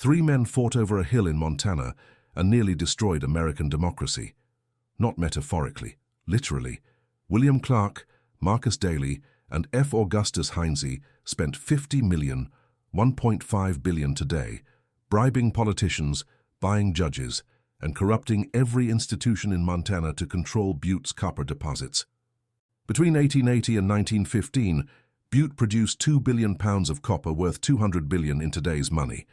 Three men fought over a hill in Montana and nearly destroyed American democracy. Not metaphorically, literally. William Clark, Marcus Daly, and F. Augustus Heinze spent $50 million, $1.5 billion today, bribing politicians, buying judges, and corrupting every institution in Montana to control Butte's copper deposits. Between 1880 and 1915, Butte produced 2 billion pounds of copper worth $200 billion in today's money.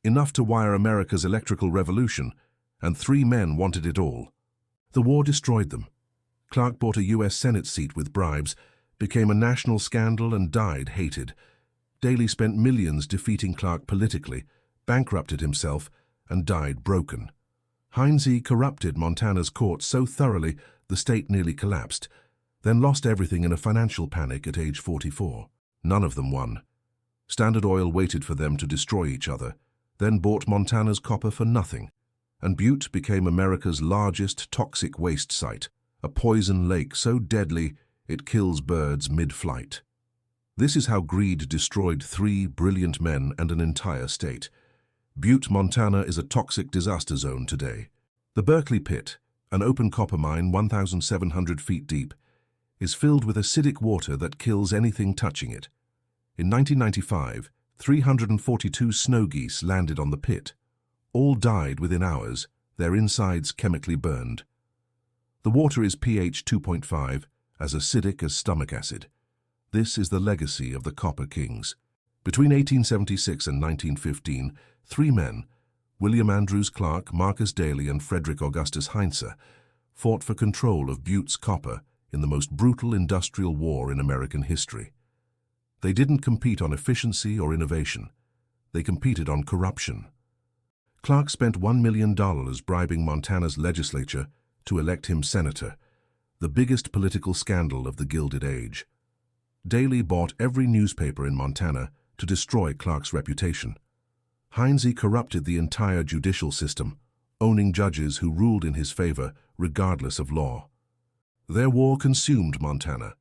Enough to wire America's electrical revolution, and three men wanted it all. The war destroyed them. Clark bought a U.S. Senate seat with bribes, became a national scandal, and died hated. Daly spent millions defeating Clark politically, bankrupted himself, and died broken. Heinze corrupted Montana's courts so thoroughly the state nearly collapsed, then lost everything in a financial panic at age 44. None of them won. Standard Oil waited for them to destroy each other, then bought Montana's copper for nothing, and Butte became America's largest toxic waste site, a poison lake so deadly it kills birds mid-flight. This is how greed destroyed three brilliant men and an entire state. Butte, Montana is a toxic disaster zone today. The Berkeley Pit, an open copper mine 1,700 feet deep, is filled with acidic water that kills anything touching it. In 1995, 342 snow geese landed on the pit. All died within hours, their insides chemically burned. The water is pH 2.5, as acidic as stomach acid. This is the legacy of the Copper Kings. Between 1876 and 1915, three men, William Andrews Clark, Marcus Daly, and Frederick Augustus Heinze, fought for control of Butte's copper in the most brutal industrial war in American history. They didn't compete on efficiency or innovation. They competed on corruption. Clark spent $1 million bribing Montana's legislature to elect him senator, the biggest political scandal of the Gilded Age. Daly bought every newspaper in Montana to destroy Clark's reputation. Heinze corrupted the entire judicial system, owning judges who ruled in his favor regardless of law. Their war consumed Montana.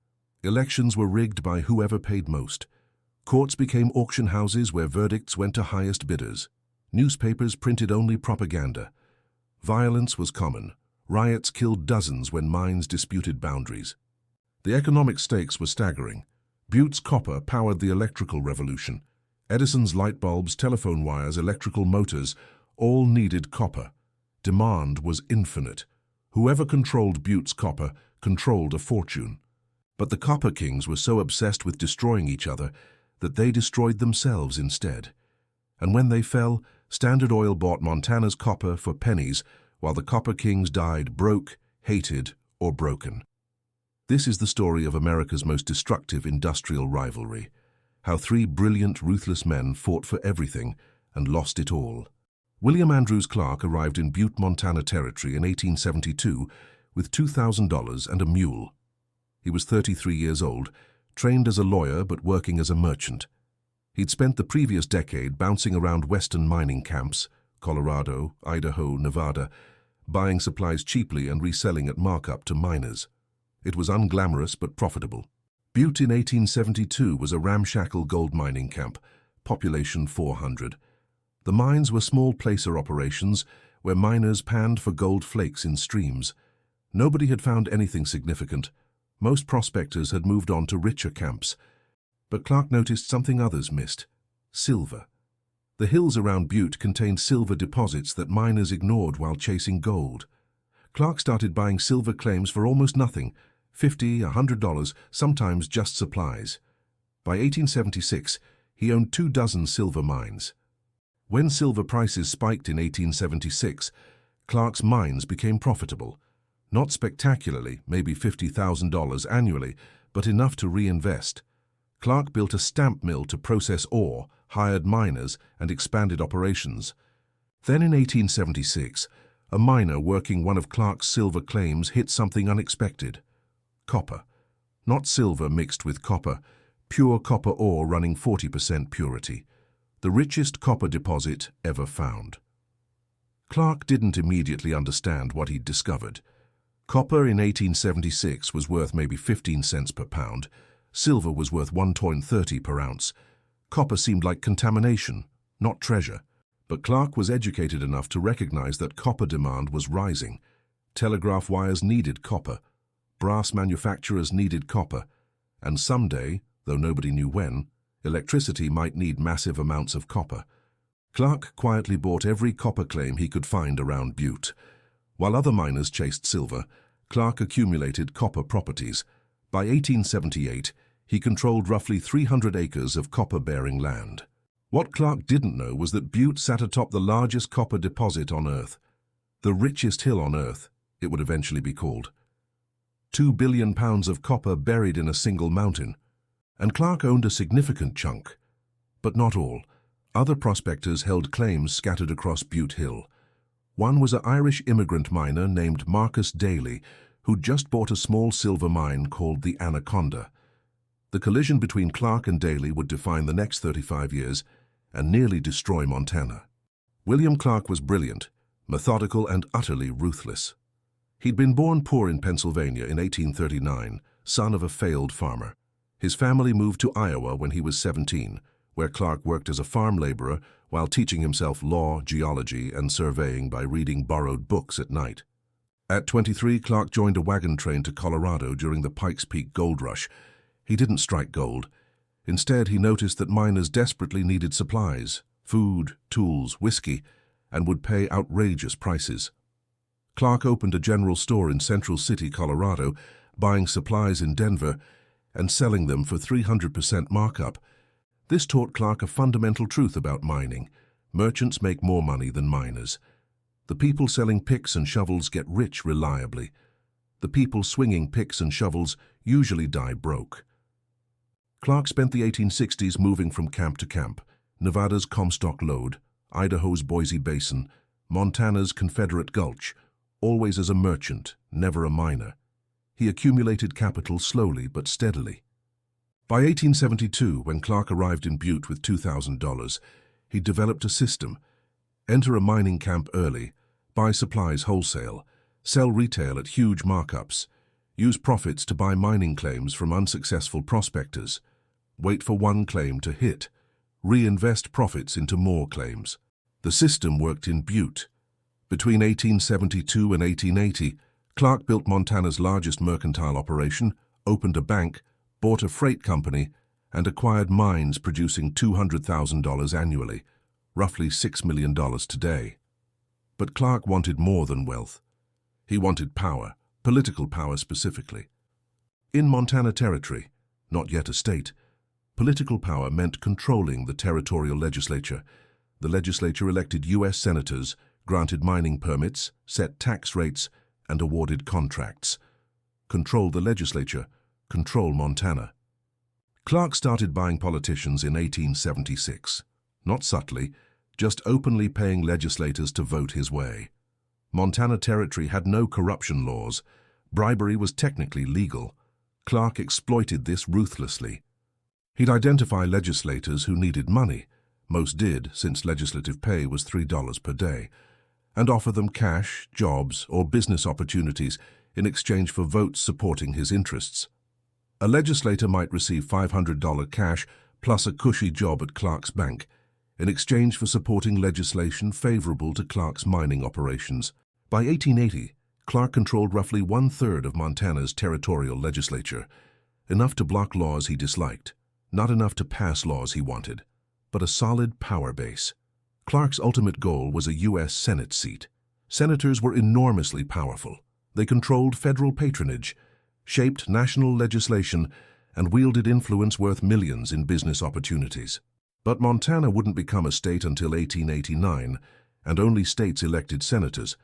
Elections were rigged by whoever paid most. Courts became auction houses where verdicts went to highest bidders. Newspapers printed only propaganda. Violence was common. Riots killed dozens when mines disputed boundaries. The economic stakes were staggering. Butte's copper powered the electrical revolution. Edison's light bulbs, telephone wires, electrical motors, all needed copper. Demand was infinite. Whoever controlled Butte's copper controlled a fortune. But the Copper Kings were so obsessed with destroying each other that they destroyed themselves instead. And when they fell, Standard Oil bought Montana's copper for pennies, while the Copper Kings died broke, hated, or broken. This is the story of America's most destructive industrial rivalry, how three brilliant, ruthless men fought for everything and lost it all. William Andrews Clark arrived in Butte, Montana Territory in 1872 with $2,000 and a mule. He was 33 years old, trained as a lawyer but working as a merchant. He'd spent the previous decade bouncing around western mining camps, Colorado, Idaho, Nevada, buying supplies cheaply and reselling at markup to miners. It was unglamorous but profitable. Butte in 1872 was a ramshackle gold mining camp, population 400. The mines were small placer operations where miners panned for gold flakes in streams. Nobody had found anything significant. Most prospectors had moved on to richer camps. But Clark noticed something others missed: silver. The hills around Butte contained silver deposits that miners ignored while chasing gold. Clark started buying silver claims for almost nothing, $50, $100, sometimes just supplies. By 1876, he owned 24 silver mines. When silver prices spiked in 1876, Clark's mines became profitable. Not spectacularly, maybe $50,000 annually, but enough to reinvest. Clark built a stamp mill to process ore, hired miners, and expanded operations. Then in 1876, a miner working one of Clark's silver claims hit something unexpected: copper. Not silver mixed with copper, pure copper ore running 40% purity. The richest copper deposit ever found. Clark didn't immediately understand what he'd discovered. Copper in 1876 was worth maybe 15 cents per pound. Silver was worth $1.30 per ounce. Copper seemed like contamination, not treasure. But Clark was educated enough to recognize that copper demand was rising. Telegraph wires needed copper. Brass manufacturers needed copper. And someday, though nobody knew when, electricity might need massive amounts of copper. Clark quietly bought every copper claim he could find around Butte. While other miners chased silver, Clark accumulated copper properties. By 1878, he controlled roughly 300 acres of copper-bearing land. What Clark didn't know was that Butte sat atop the largest copper deposit on Earth. The richest hill on Earth, it would eventually be called. 2 billion pounds of copper buried in a single mountain. And Clark owned a significant chunk. But not all. Other prospectors held claims scattered across Butte Hill. One was an Irish immigrant miner named Marcus Daly, who'd just bought a small silver mine called the Anaconda. The collision between Clark and Daly would define the next 35 years and nearly destroy Montana. William Clark was brilliant, methodical, and utterly ruthless. He'd been born poor in Pennsylvania in 1839, son of a failed farmer. His family moved to Iowa when he was 17, where Clark worked as a farm laborer while teaching himself law, geology, and surveying by reading borrowed books at night. At 23, Clark joined a wagon train to Colorado during the Pikes Peak gold rush. He didn't strike gold. Instead, he noticed that miners desperately needed supplies, food, tools, whiskey, and would pay outrageous prices. Clark opened a general store in Central City, Colorado, buying supplies in Denver and selling them for 300% markup. This taught Clark a fundamental truth about mining. Merchants make more money than miners. The people selling picks and shovels get rich reliably. The people swinging picks and shovels usually die broke. Clark spent the 1860s moving from camp to camp, Nevada's Comstock Lode, Idaho's Boise Basin, Montana's Confederate Gulch, always as a merchant, never a miner. He accumulated capital slowly but steadily. By 1872, when Clark arrived in Butte with $2,000, he developed a system. Enter a mining camp early, buy supplies wholesale, sell retail at huge markups, use profits to buy mining claims from unsuccessful prospectors, wait for one claim to hit, reinvest profits into more claims. The system worked in Butte. Between 1872 and 1880, Clark built Montana's largest mercantile operation, opened a bank, bought a freight company, and acquired mines producing $200,000 annually, roughly $6 million today. But Clark wanted more than wealth. He wanted power, political power specifically. In Montana Territory, not yet a state, political power meant controlling the territorial legislature. The legislature elected U.S. senators, granted mining permits, set tax rates, and awarded contracts. Control the legislature, control Montana. Clark started buying politicians in 1876. Not subtly, just openly paying legislators to vote his way. Montana Territory had no corruption laws. Bribery was technically legal. Clark exploited this ruthlessly. He'd identify legislators who needed money, most did since legislative pay was $3 per day, and offer them cash, jobs, or business opportunities in exchange for votes supporting his interests. A legislator might receive $500 cash plus a cushy job at Clark's bank in exchange for supporting legislation favorable to Clark's mining operations. By 1880, Clark controlled roughly one-third of Montana's territorial legislature, enough to block laws he disliked, not enough to pass laws he wanted, but a solid power base. Clark's ultimate goal was a U.S. Senate seat. Senators were enormously powerful. They controlled federal patronage, shaped national legislation, and wielded influence worth millions in business opportunities. But Montana wouldn't become a state until 1889, and only states elected senators.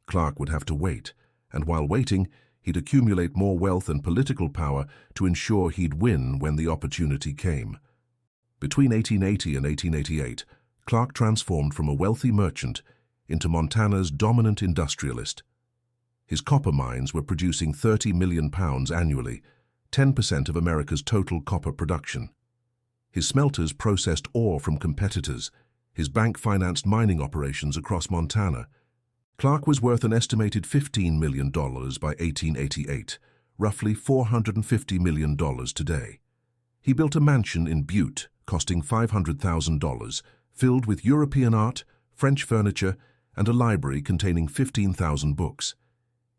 Clark would have to wait, and while waiting, he'd accumulate more wealth and political power to ensure he'd win when the opportunity came. Between 1880 and 1888, Clark transformed from a wealthy merchant into Montana's dominant industrialist. His copper mines were producing 30 million pounds annually, 10% of America's total copper production. His smelters processed ore from competitors. His bank financed mining operations across Montana. Clark was worth an estimated $15 million by 1888, roughly $450 million today. He built a mansion in Butte, costing $500,000, filled with European art, French furniture, and a library containing 15,000 books.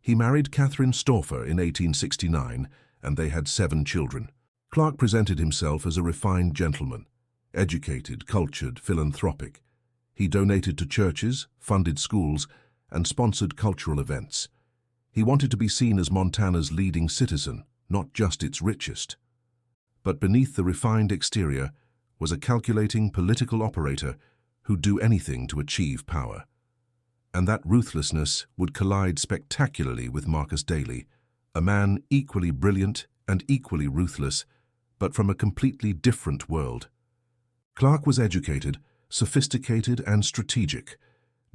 He married Catherine Stauffer in 1869, and they had 7 children. Clark presented himself as a refined gentleman, educated, cultured, philanthropic. He donated to churches, funded schools, and sponsored cultural events. He wanted to be seen as Montana's leading citizen, not just its richest. But beneath the refined exterior was a calculating political operator who'd do anything to achieve power. And that ruthlessness would collide spectacularly with Marcus Daly, a man equally brilliant and equally ruthless, but from a completely different world. Clark was educated, sophisticated, and strategic.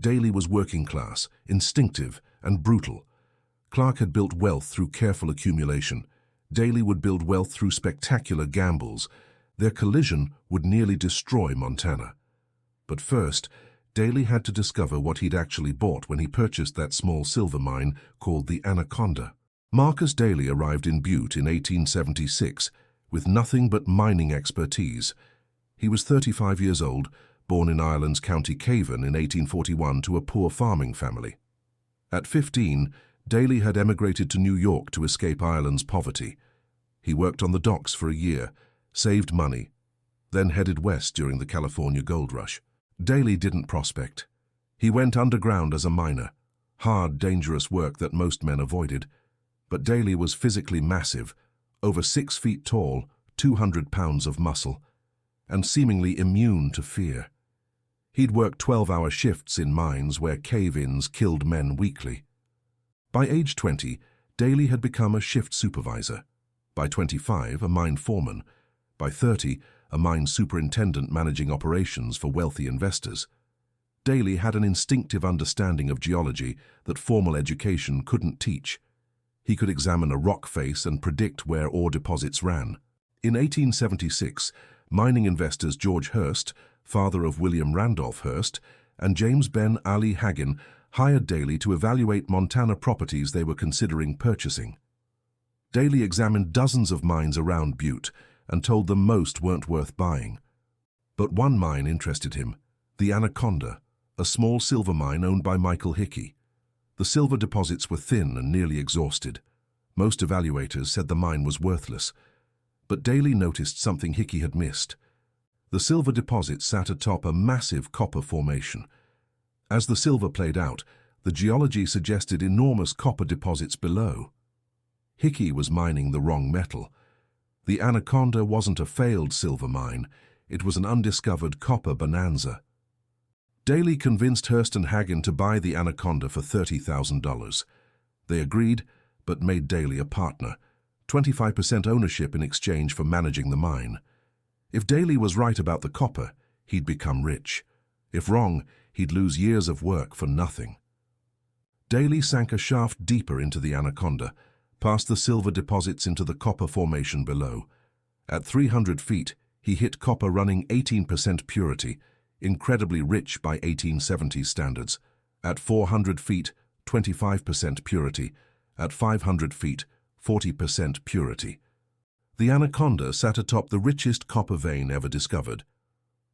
Daly was working class, instinctive, and brutal. Clark had built wealth through careful accumulation. Daly would build wealth through spectacular gambles. Their collision would nearly destroy Montana. But first, Daly had to discover what he'd actually bought when he purchased that small silver mine called the Anaconda. Marcus Daly arrived in Butte in 1876 with nothing but mining expertise. He was 35 years old, born in Ireland's County Cavan in 1841 to a poor farming family. At 15, Daly had emigrated to New York to escape Ireland's poverty. He worked on the docks for a year, saved money, then headed west during the California gold rush. Daly didn't prospect. He went underground as a miner, hard, dangerous work that most men avoided. But Daly was physically massive, over 6 feet tall, 200 pounds of muscle, and seemingly immune to fear. He'd worked 12-hour shifts in mines where cave-ins killed men weekly. By age 20, Daly had become a shift supervisor. By 25, a mine foreman. By 30, a mine superintendent managing operations for wealthy investors. Daly had an instinctive understanding of geology that formal education couldn't teach. He could examine a rock face and predict where ore deposits ran. In 1876, mining investors George Hearst, father of William Randolph Hearst, and James Ben Ali Haggin hired Daly to evaluate Montana properties they were considering purchasing. Daly examined dozens of mines around Butte and told them most weren't worth buying. But one mine interested him, the Anaconda, a small silver mine owned by Michael Hickey. The silver deposits were thin and nearly exhausted. Most evaluators said the mine was worthless. But Daly noticed something Hickey had missed. The silver deposit sat atop a massive copper formation. As the silver played out, the geology suggested enormous copper deposits below. Hickey was mining the wrong metal. The Anaconda wasn't a failed silver mine, it was an undiscovered copper bonanza. Daly convinced Hearst and Haggin to buy the Anaconda for $30,000. They agreed, but made Daly a partner, 25% ownership in exchange for managing the mine. If Daly was right about the copper, he'd become rich. If wrong, he'd lose years of work for nothing. Daly sank a shaft deeper into the Anaconda, past the silver deposits into the copper formation below. At 300 feet, he hit copper running 18% purity, incredibly rich by 1870s standards. At 400 feet, 25% purity. At 500 feet, 40% purity. The Anaconda sat atop the richest copper vein ever discovered.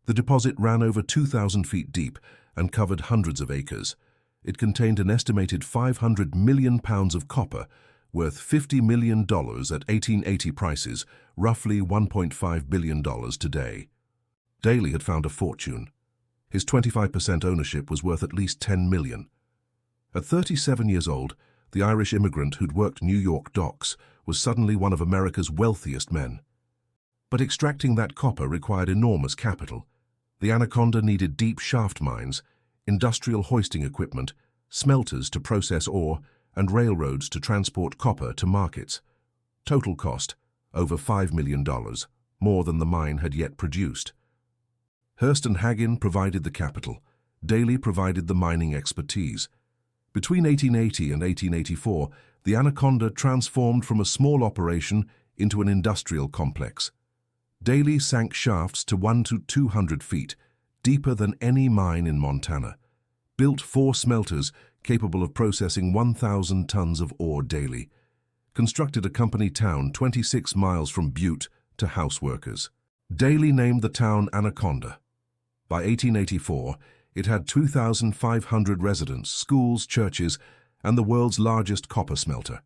The deposit ran over 2,000 feet deep and covered hundreds of acres. It contained an estimated 500 million pounds of copper, worth $50 million at 1880 prices, roughly $1.5 billion today. Daly had found a fortune. His 25% ownership was worth at least $10 million. At 37 years old, the Irish immigrant who'd worked New York docks was suddenly one of America's wealthiest men. But extracting that copper required enormous capital. The Anaconda needed deep shaft mines, industrial hoisting equipment, smelters to process ore, and railroads to transport copper to markets. Total cost, over $5 million, more than the mine had yet produced. Hearst and Haggin provided the capital. Daly provided the mining expertise. Between 1880 and 1884, the Anaconda transformed from a small operation into an industrial complex. Daly sank shafts to 1 to 200 feet, deeper than any mine in Montana. Built 4 smelters capable of processing 1,000 tons of ore daily. Constructed a company town 26 miles from Butte to house workers. Daly named the town Anaconda. By 1884, It had 2,500 residents, schools, churches, and the world's largest copper smelter.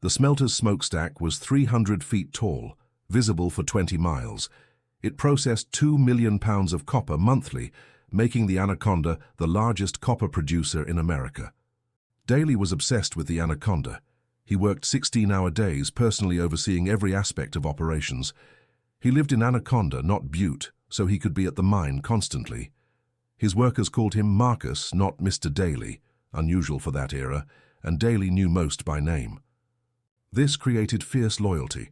The smelter's smokestack was 300 feet tall, visible for 20 miles. It processed 2 million pounds of copper monthly, making the Anaconda the largest copper producer in America. Daly was obsessed with the Anaconda. He worked 16-hour days, personally overseeing every aspect of operations. He lived in Anaconda, not Butte, so he could be at the mine constantly. His workers called him Marcus, not Mr. Daly, unusual for that era, and Daly knew most by name. This created fierce loyalty.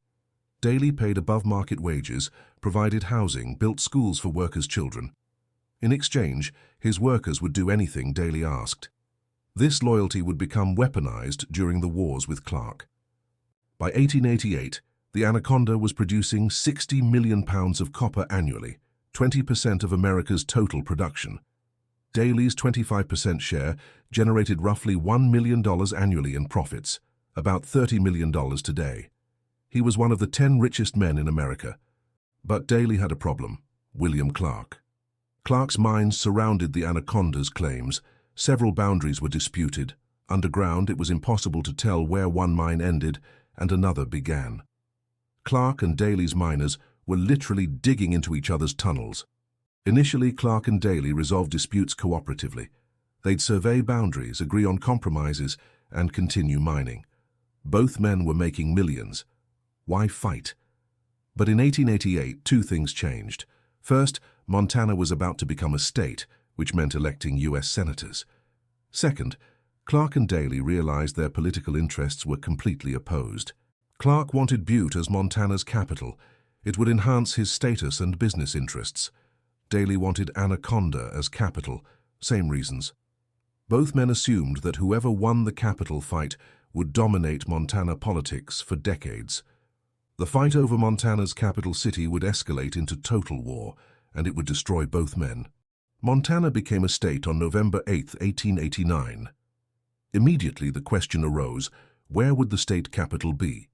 Daly paid above-market wages, provided housing, built schools for workers' children. In exchange, his workers would do anything Daly asked. This loyalty would become weaponized during the wars with Clark. By 1888, the Anaconda was producing 60 million pounds of copper annually, 20% of America's total production. Daly's 25% share generated roughly $1 million annually in profits, about $30 million today. He was one of the 10 richest men in America. But Daly had a problem: William Clark. Clark's mines surrounded the Anaconda's claims. Several boundaries were disputed. Underground, it was impossible to tell where one mine ended and another began. Clark and Daly's miners were literally digging into each other's tunnels. Initially, Clark and Daly resolved disputes cooperatively. They'd survey boundaries, agree on compromises, and continue mining. Both men were making millions. Why fight? But in 1888, two things changed. First, Montana was about to become a state, which meant electing U.S. senators. Second, Clark and Daly realized their political interests were completely opposed. Clark wanted Butte as Montana's capital. It would enhance his status and business interests. Daly wanted Anaconda as capital, same reasons. Both men assumed that whoever won the capital fight would dominate Montana politics for decades. The fight over Montana's capital city would escalate into total war, and it would destroy both men. Montana became a state on November 8, 1889. Immediately the question arose, where would the state capital be?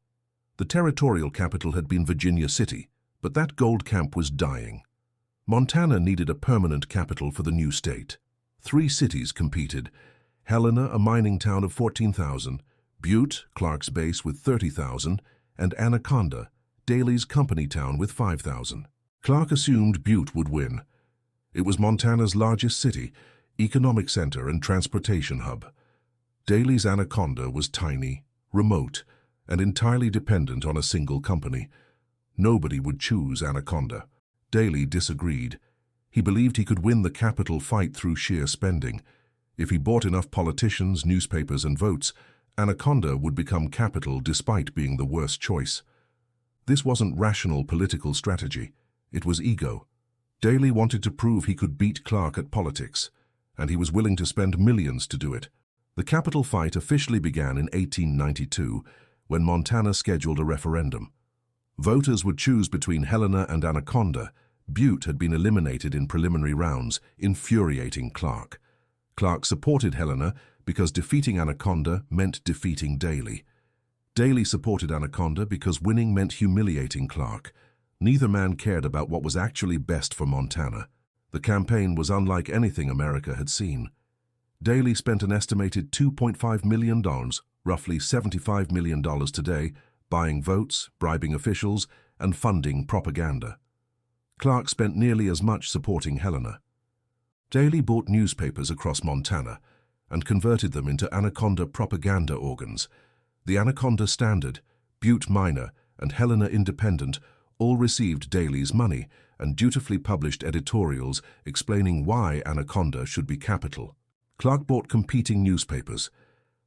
The territorial capital had been Virginia City, but that gold camp was dying. Montana needed a permanent capital for the new state. 3 cities competed: Helena, a mining town of 14,000, Butte, Clark's base with 30,000, and Anaconda, Daly's company town with 5,000. Clark assumed Butte would win. It was Montana's largest city, economic center and transportation hub. Daly's Anaconda was tiny, remote, and entirely dependent on a single company. Nobody would choose Anaconda. Daly disagreed. He believed he could win the capital fight through sheer spending. If he bought enough politicians, newspapers, and votes, Anaconda would become capital despite being the worst choice. This wasn't rational political strategy. It was ego. Daly wanted to prove he could beat Clark at politics, and he was willing to spend millions to do it. The capital fight officially began in 1892, when Montana scheduled a referendum. Voters would choose between Helena and Anaconda. Butte had been eliminated in preliminary rounds, infuriating Clark. Clark supported Helena because defeating Anaconda meant defeating Daly. Daly supported Anaconda because winning meant humiliating Clark. Neither man cared about what was actually best for Montana. The campaign was unlike anything America had seen. Daly spent an estimated $2.5 million, roughly $75 million today, buying votes, bribing officials, and funding propaganda. Clark spent nearly as much supporting Helena. Daly bought newspapers across Montana and converted them into Anaconda propaganda organs. The Anaconda Standard, Butte Miner, and Helena Independent all received Daly's money and dutifully published editorials explaining why Anaconda should be capital. Clark bought competing newspapers.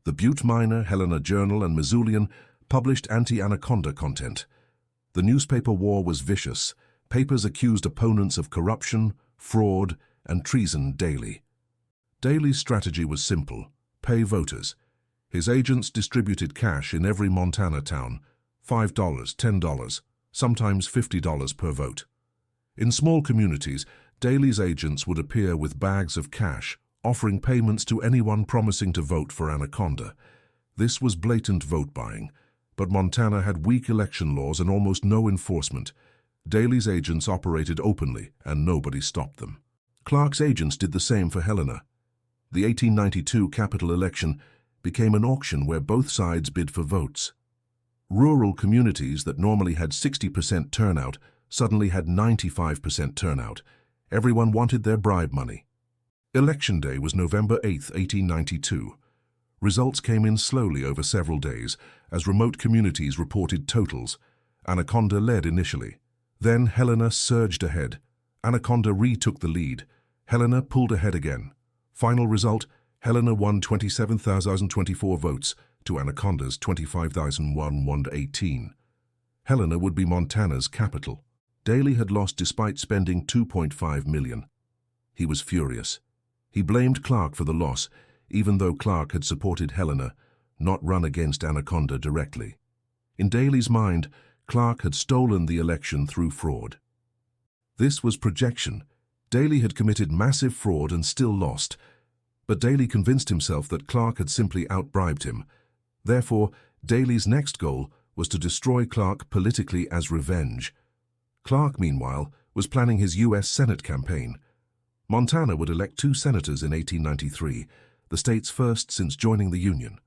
The Butte Miner, Helena Journal, and Missoulian published anti-Anaconda content. The newspaper war was vicious. Papers accused opponents of corruption, fraud, and treason daily. Daly's strategy was simple: pay voters. His agents distributed cash in every Montana town, $5, $10, sometimes $50 per vote. In small communities, Daly's agents would appear with bags of cash, offering payments to anyone promising to vote for Anaconda. This was blatant vote buying, but Montana had weak election laws and almost no enforcement. Daly's agents operated openly, and nobody stopped them. Clark's agents did the same for Helena. The 1892 capital election became an auction where both sides bid for votes. Rural communities that normally had 60% turnout suddenly had 95% turnout. Everyone wanted their bribe money. Election day was November 8, 1892. Results came in slowly over several days as remote communities reported totals. Anaconda led initially. Then Helena surged ahead. Anaconda retook the lead. Helena pulled ahead again. Final result, Helena won 27,024 votes to Anaconda's 25,118. Helena would be Montana's capital. Daly had lost despite spending $2.5 million. He was furious. He blamed Clark for the loss, even though Clark had supported Helena, not run against Anaconda directly. In Daly's mind, Clark had stolen the election through fraud. This was projection. Daly had committed massive fraud and still lost, but Daly convinced himself that Clark had simply outbribed him. Therefore, Daly's next goal was to destroy Clark politically as revenge. Clark, meanwhile, was planning his U.S. Senate campaign. Montana would elect 2 senators in 1893, the state's first since joining the Union.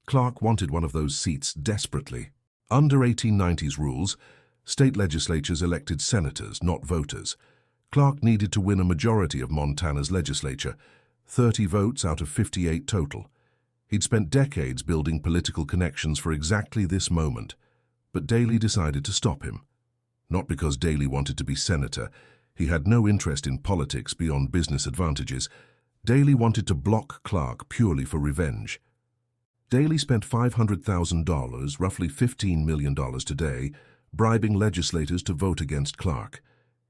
Clark wanted one of those seats desperately. Under 1890s rules, state legislatures elected senators, not voters. Clark needed to win a majority of Montana's legislature, 30 votes out of 58 total. He'd spent decades building political connections for exactly this moment, but Daly decided to stop him. Not because Daly wanted to be senator. He had no interest in politics beyond business advantages. Daly wanted to block Clark purely for revenge. Daly spent $500,000, roughly $15 million today, bribing legislators to vote against Clark.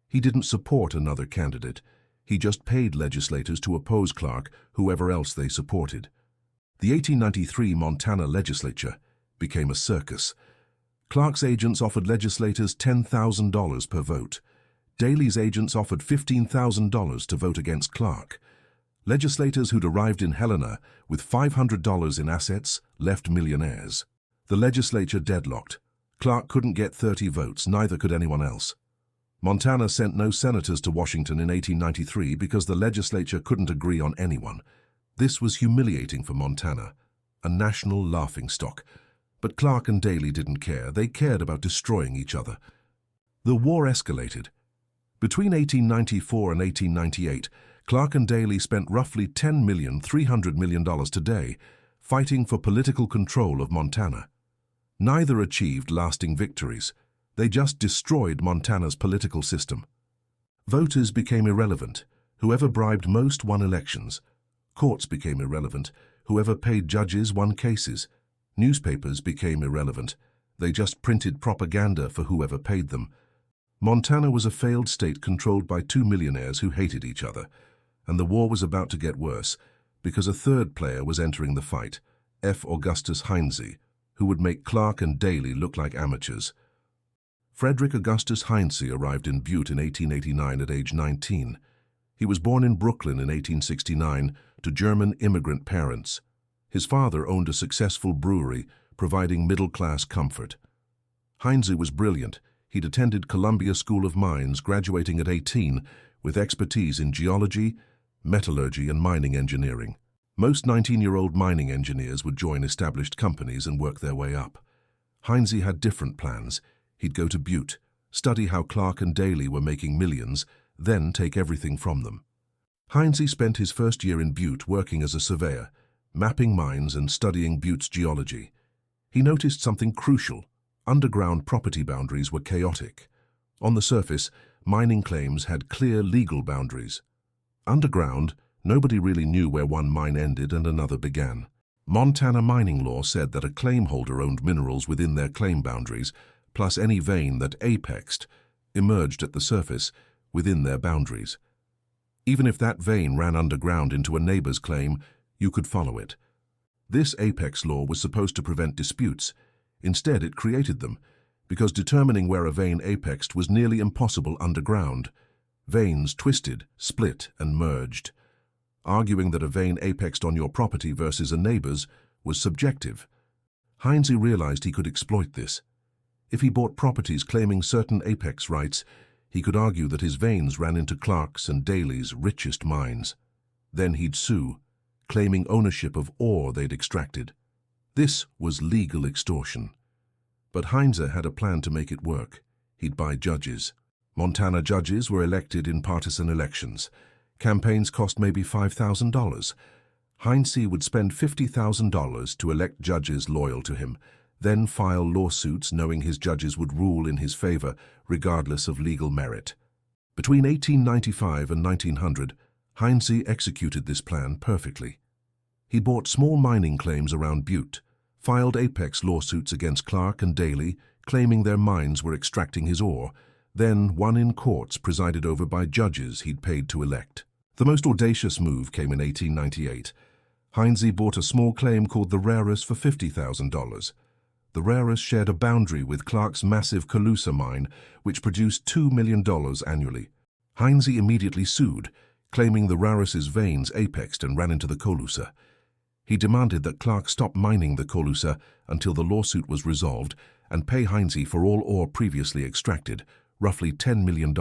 He didn't support another candidate. He just paid legislators to oppose Clark, whoever else they supported. The 1893 Montana legislature became a circus. Clark's agents offered legislators $10,000 per vote. Daly's agents offered $15,000 to vote against Clark. Legislators who'd arrived in Helena with $500 in assets left millionaires. The legislature deadlocked. Clark couldn't get 30 votes, neither could anyone else. Montana sent no senators to Washington in 1893 because the legislature couldn't agree on anyone. This was humiliating for Montana, a national laughingstock. But Clark and Daly didn't care. They cared about destroying each other. The war escalated. Between 1894 and 1898, Clark and Daly spent roughly $10,300 million today fighting for political control of Montana. Neither achieved lasting victories. They just destroyed Montana's political system. Voters became irrelevant. Whoever bribed most won elections. Courts became irrelevant. Whoever paid judges won cases. Newspapers became irrelevant. They just printed propaganda for whoever paid them. Montana was a failed state controlled by 2 millionaires who hated each other. And the war was about to get worse because a third player was entering the fight, Augustus Heinze, who would make Clark and Daly look like amateurs. Augustus Heinze arrived in Butte in 1889 at age 19. He was born in Brooklyn in 1869 to German immigrant parents. His father owned a successful brewery, providing middle-class comfort. Heinze was brilliant. He'd attended Columbia School of Mines, graduating at 18 with expertise in geology, metallurgy, and mining engineering. Most 19-year-old mining engineers would join established companies and work their way up. Heinze had different plans. He'd go to Butte, study how Clark and Daly were making millions, then take everything from them. Heinze spent his first year in Butte working as a surveyor, mapping mines and studying Butte's geology. He noticed something crucial. Underground property boundaries were chaotic. On the surface, mining claims had clear legal boundaries. Underground, nobody really knew where one mine ended and another began. Montana mining law said that a claim holder owned minerals within their claim boundaries, plus any vein that apexed, emerged at the surface, within their boundaries. Even if that vein ran underground into a neighbor's claim, you could follow it. This apex law was supposed to prevent disputes. Instead, it created them, because determining where a vein apexed was nearly impossible underground. Veins twisted, split, and merged. Arguing that a vein apexed on your property versus a neighbor's was subjective. Heinze realized he could exploit this. If he bought properties claiming certain apex rights, He could argue that his veins ran into Clark's and Daly's richest mines. Then he'd sue, claiming ownership of ore they'd extracted. This was legal extortion. But Heinze had a plan to make it work. He'd buy judges. Montana judges were elected in partisan elections. Campaigns cost maybe $5,000. Heinze would spend $50,000 to elect judges loyal to him, then file lawsuits knowing his judges would rule in his favor, regardless of legal merit. Between 1895 and 1900, Heinze executed this plan perfectly. He bought small mining claims around Butte, filed apex lawsuits against Clark and Daly, claiming their mines were extracting his ore, then won in courts presided over by judges he'd paid to elect. The most audacious move came in 1898. Heinze bought a small claim called the Rarus for $50,000. The Rarus shared a boundary with Clark's massive Colusa mine, which produced $2 million annually. Heinze immediately sued, claiming the Rarus's veins apexed and ran into the Colusa. He demanded that Clark stop mining the Colusa until the lawsuit was resolved and pay Heinze for all ore previously extracted, roughly $10 million.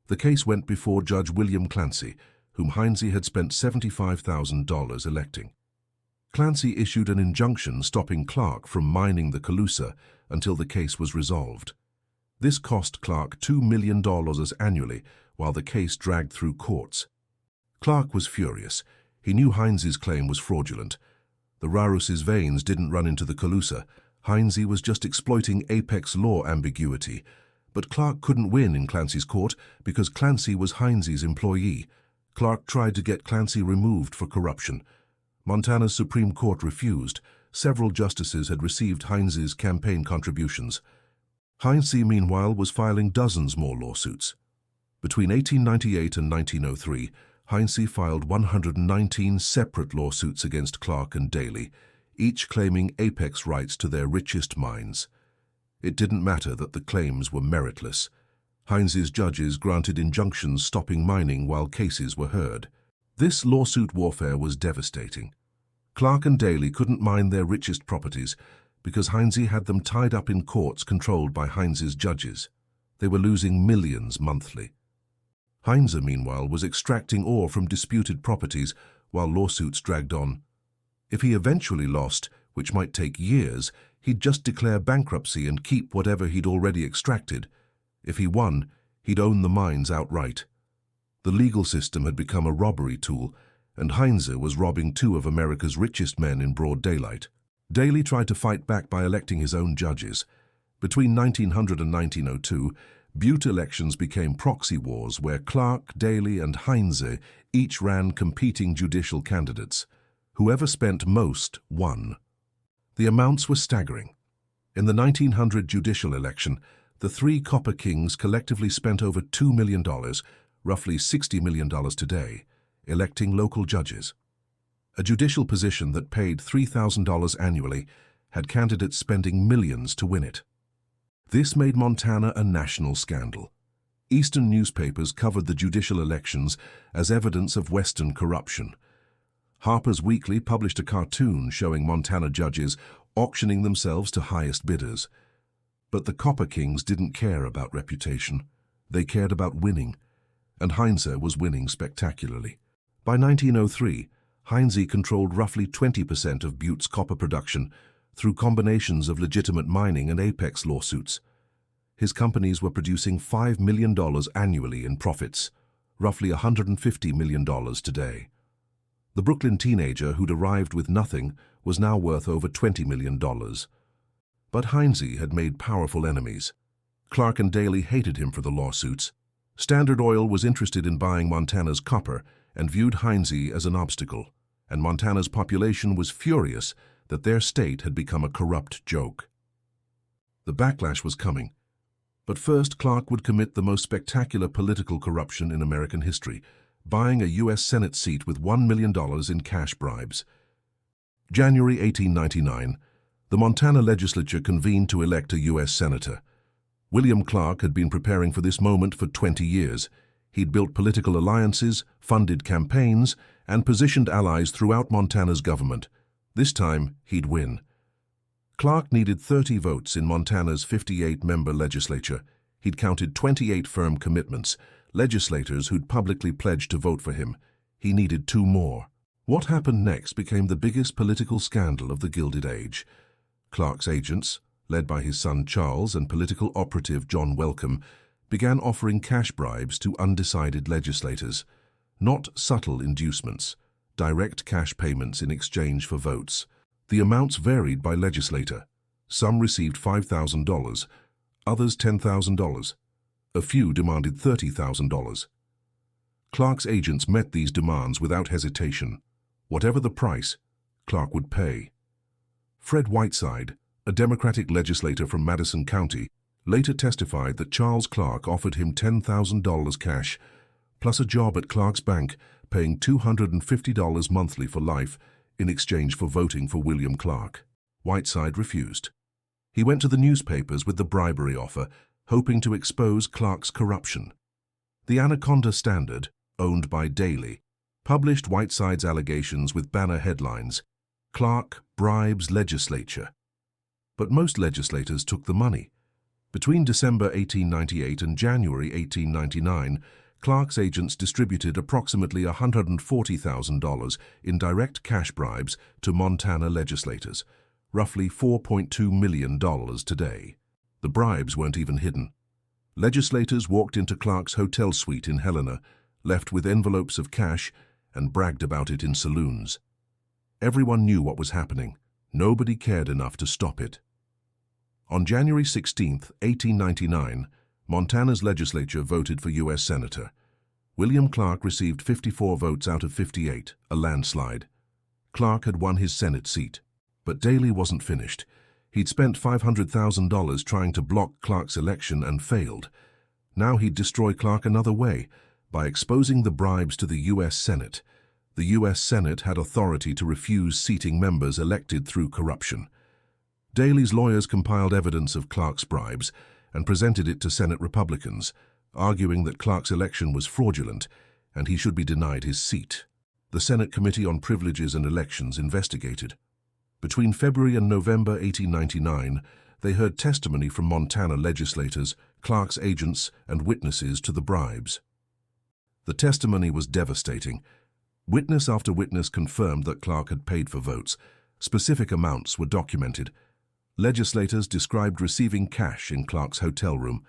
The case went before Judge William Clancy, whom Heinze had spent $75,000 electing. Clancy issued an injunction stopping Clark from mining the Colusa until the case was resolved. This cost Clark $2 million annually while the case dragged through courts. Clark was furious. He knew Heinze's claim was fraudulent. The Rarus's veins didn't run into the Colusa. Heinze was just exploiting apex law ambiguity. But Clark couldn't win in Clancy's court because Clancy was Heinze's employee. Clark tried to get Clancy removed for corruption. Montana's Supreme Court refused. Several justices had received Heinze's campaign contributions. Heinze, meanwhile, was filing dozens more lawsuits. Between 1898 and 1903, Heinze filed 119 separate lawsuits against Clark and Daly, each claiming apex rights to their richest mines. It didn't matter that the claims were meritless. Heinze's judges granted injunctions stopping mining while cases were heard. This lawsuit warfare was devastating. Clark and Daly couldn't mine their richest properties because Heinze had them tied up in courts controlled by Heinze's judges. They were losing millions monthly. Heinze, meanwhile, was extracting ore from disputed properties while lawsuits dragged on. If he eventually lost, which might take years, he'd just declare bankruptcy and keep whatever he'd already extracted. If he won, he'd own the mines outright. The legal system had become a robbery tool, and Heinze was robbing two of America's richest men in broad daylight. Daly tried to fight back by electing his own judges. Between 1900 and 1902, Butte elections became proxy wars where Clark, Daly, and Heinze each ran competing judicial candidates. Whoever spent most won. The amounts were staggering. In the 1900 judicial election, the three Copper Kings collectively spent over $2 million, roughly $60 million today, electing local judges. A judicial position that paid $3,000 annually had candidates spending millions to win it. This made Montana a national scandal. Eastern newspapers covered the judicial elections as evidence of Western corruption. Harper's Weekly published a cartoon showing Montana judges auctioning themselves to highest bidders. But the Copper Kings didn't care about reputation. They cared about winning, and Heinze was winning spectacularly. By 1903, Heinze controlled roughly 20% of Butte's copper production through combinations of legitimate mining and apex lawsuits. His companies were producing $5 million annually in profits, roughly $150 million today. The Brooklyn teenager who'd arrived with nothing was now worth over $20 million. But Heinze had made powerful enemies. Clark and Daly hated him for the lawsuits. Standard Oil was interested in buying Montana's copper and viewed Heinze as an obstacle, and Montana's population was furious that their state had become a corrupt joke. The backlash was coming, but first Clark would commit the most spectacular political corruption in American history, buying a U.S. Senate seat with $1 million in cash bribes. January 1899, the Montana legislature convened to elect a U.S. senator. William Clark had been preparing for this moment for 20 years. He'd built political alliances, funded campaigns, and positioned allies throughout Montana's government. This time, he'd win. Clark needed 30 votes in Montana's 58-member legislature. He'd counted 28 firm commitments, legislators who'd publicly pledged to vote for him. He needed 2 more. What happened next became the biggest political scandal of the Gilded Age. Clark's agents, led by his son Charles and political operative John Wellcome, began offering cash bribes to undecided legislators. Not subtle inducements, direct cash payments in exchange for votes. The amounts varied by legislator. Some received $5,000, others $10,000. A few demanded $30,000. Clark's agents met these demands without hesitation. Whatever the price, Clark would pay. Fred Whiteside, a Democratic legislator from Madison County, later testified that Charles Clark offered him $10,000 cash, plus a job at Clark's bank, paying $250 monthly for life in exchange for voting for William Clark. Whiteside refused. He went to the newspapers with the bribery offer, hoping to expose Clark's corruption. The Anaconda Standard, owned by Daly, published Whiteside's allegations with banner headlines, "Clark bribes legislature." But most legislators took the money. Between December 1898 and January 1899, Clark's agents distributed approximately $140,000 in direct cash bribes to Montana legislators, roughly $4.2 million today. The bribes weren't even hidden. Legislators walked into Clark's hotel suite in Helena, left with envelopes of cash, and bragged about it in saloons. Everyone knew what was happening. Nobody cared enough to stop it. On January 16, 1899, Montana's legislature voted for U.S. Senator. William Clark received 54 votes out of 58, a landslide. Clark had won his Senate seat. But Daly wasn't finished. He'd spent $500,000 trying to block Clark's election and failed. Now he'd destroy Clark another way, by exposing the bribes to the U.S. Senate. The U.S. Senate had authority to refuse seating members elected through corruption. Daly's lawyers compiled evidence of Clark's bribes and presented it to Senate Republicans, arguing that Clark's election was fraudulent and he should be denied his seat. The Senate Committee on Privileges and Elections investigated. Between February and November 1899, they heard testimony from Montana legislators, Clark's agents, and witnesses to the bribes. The testimony was devastating. Witness after witness confirmed that Clark had paid for votes. Specific amounts were documented. Legislators described receiving cash in Clark's hotel room.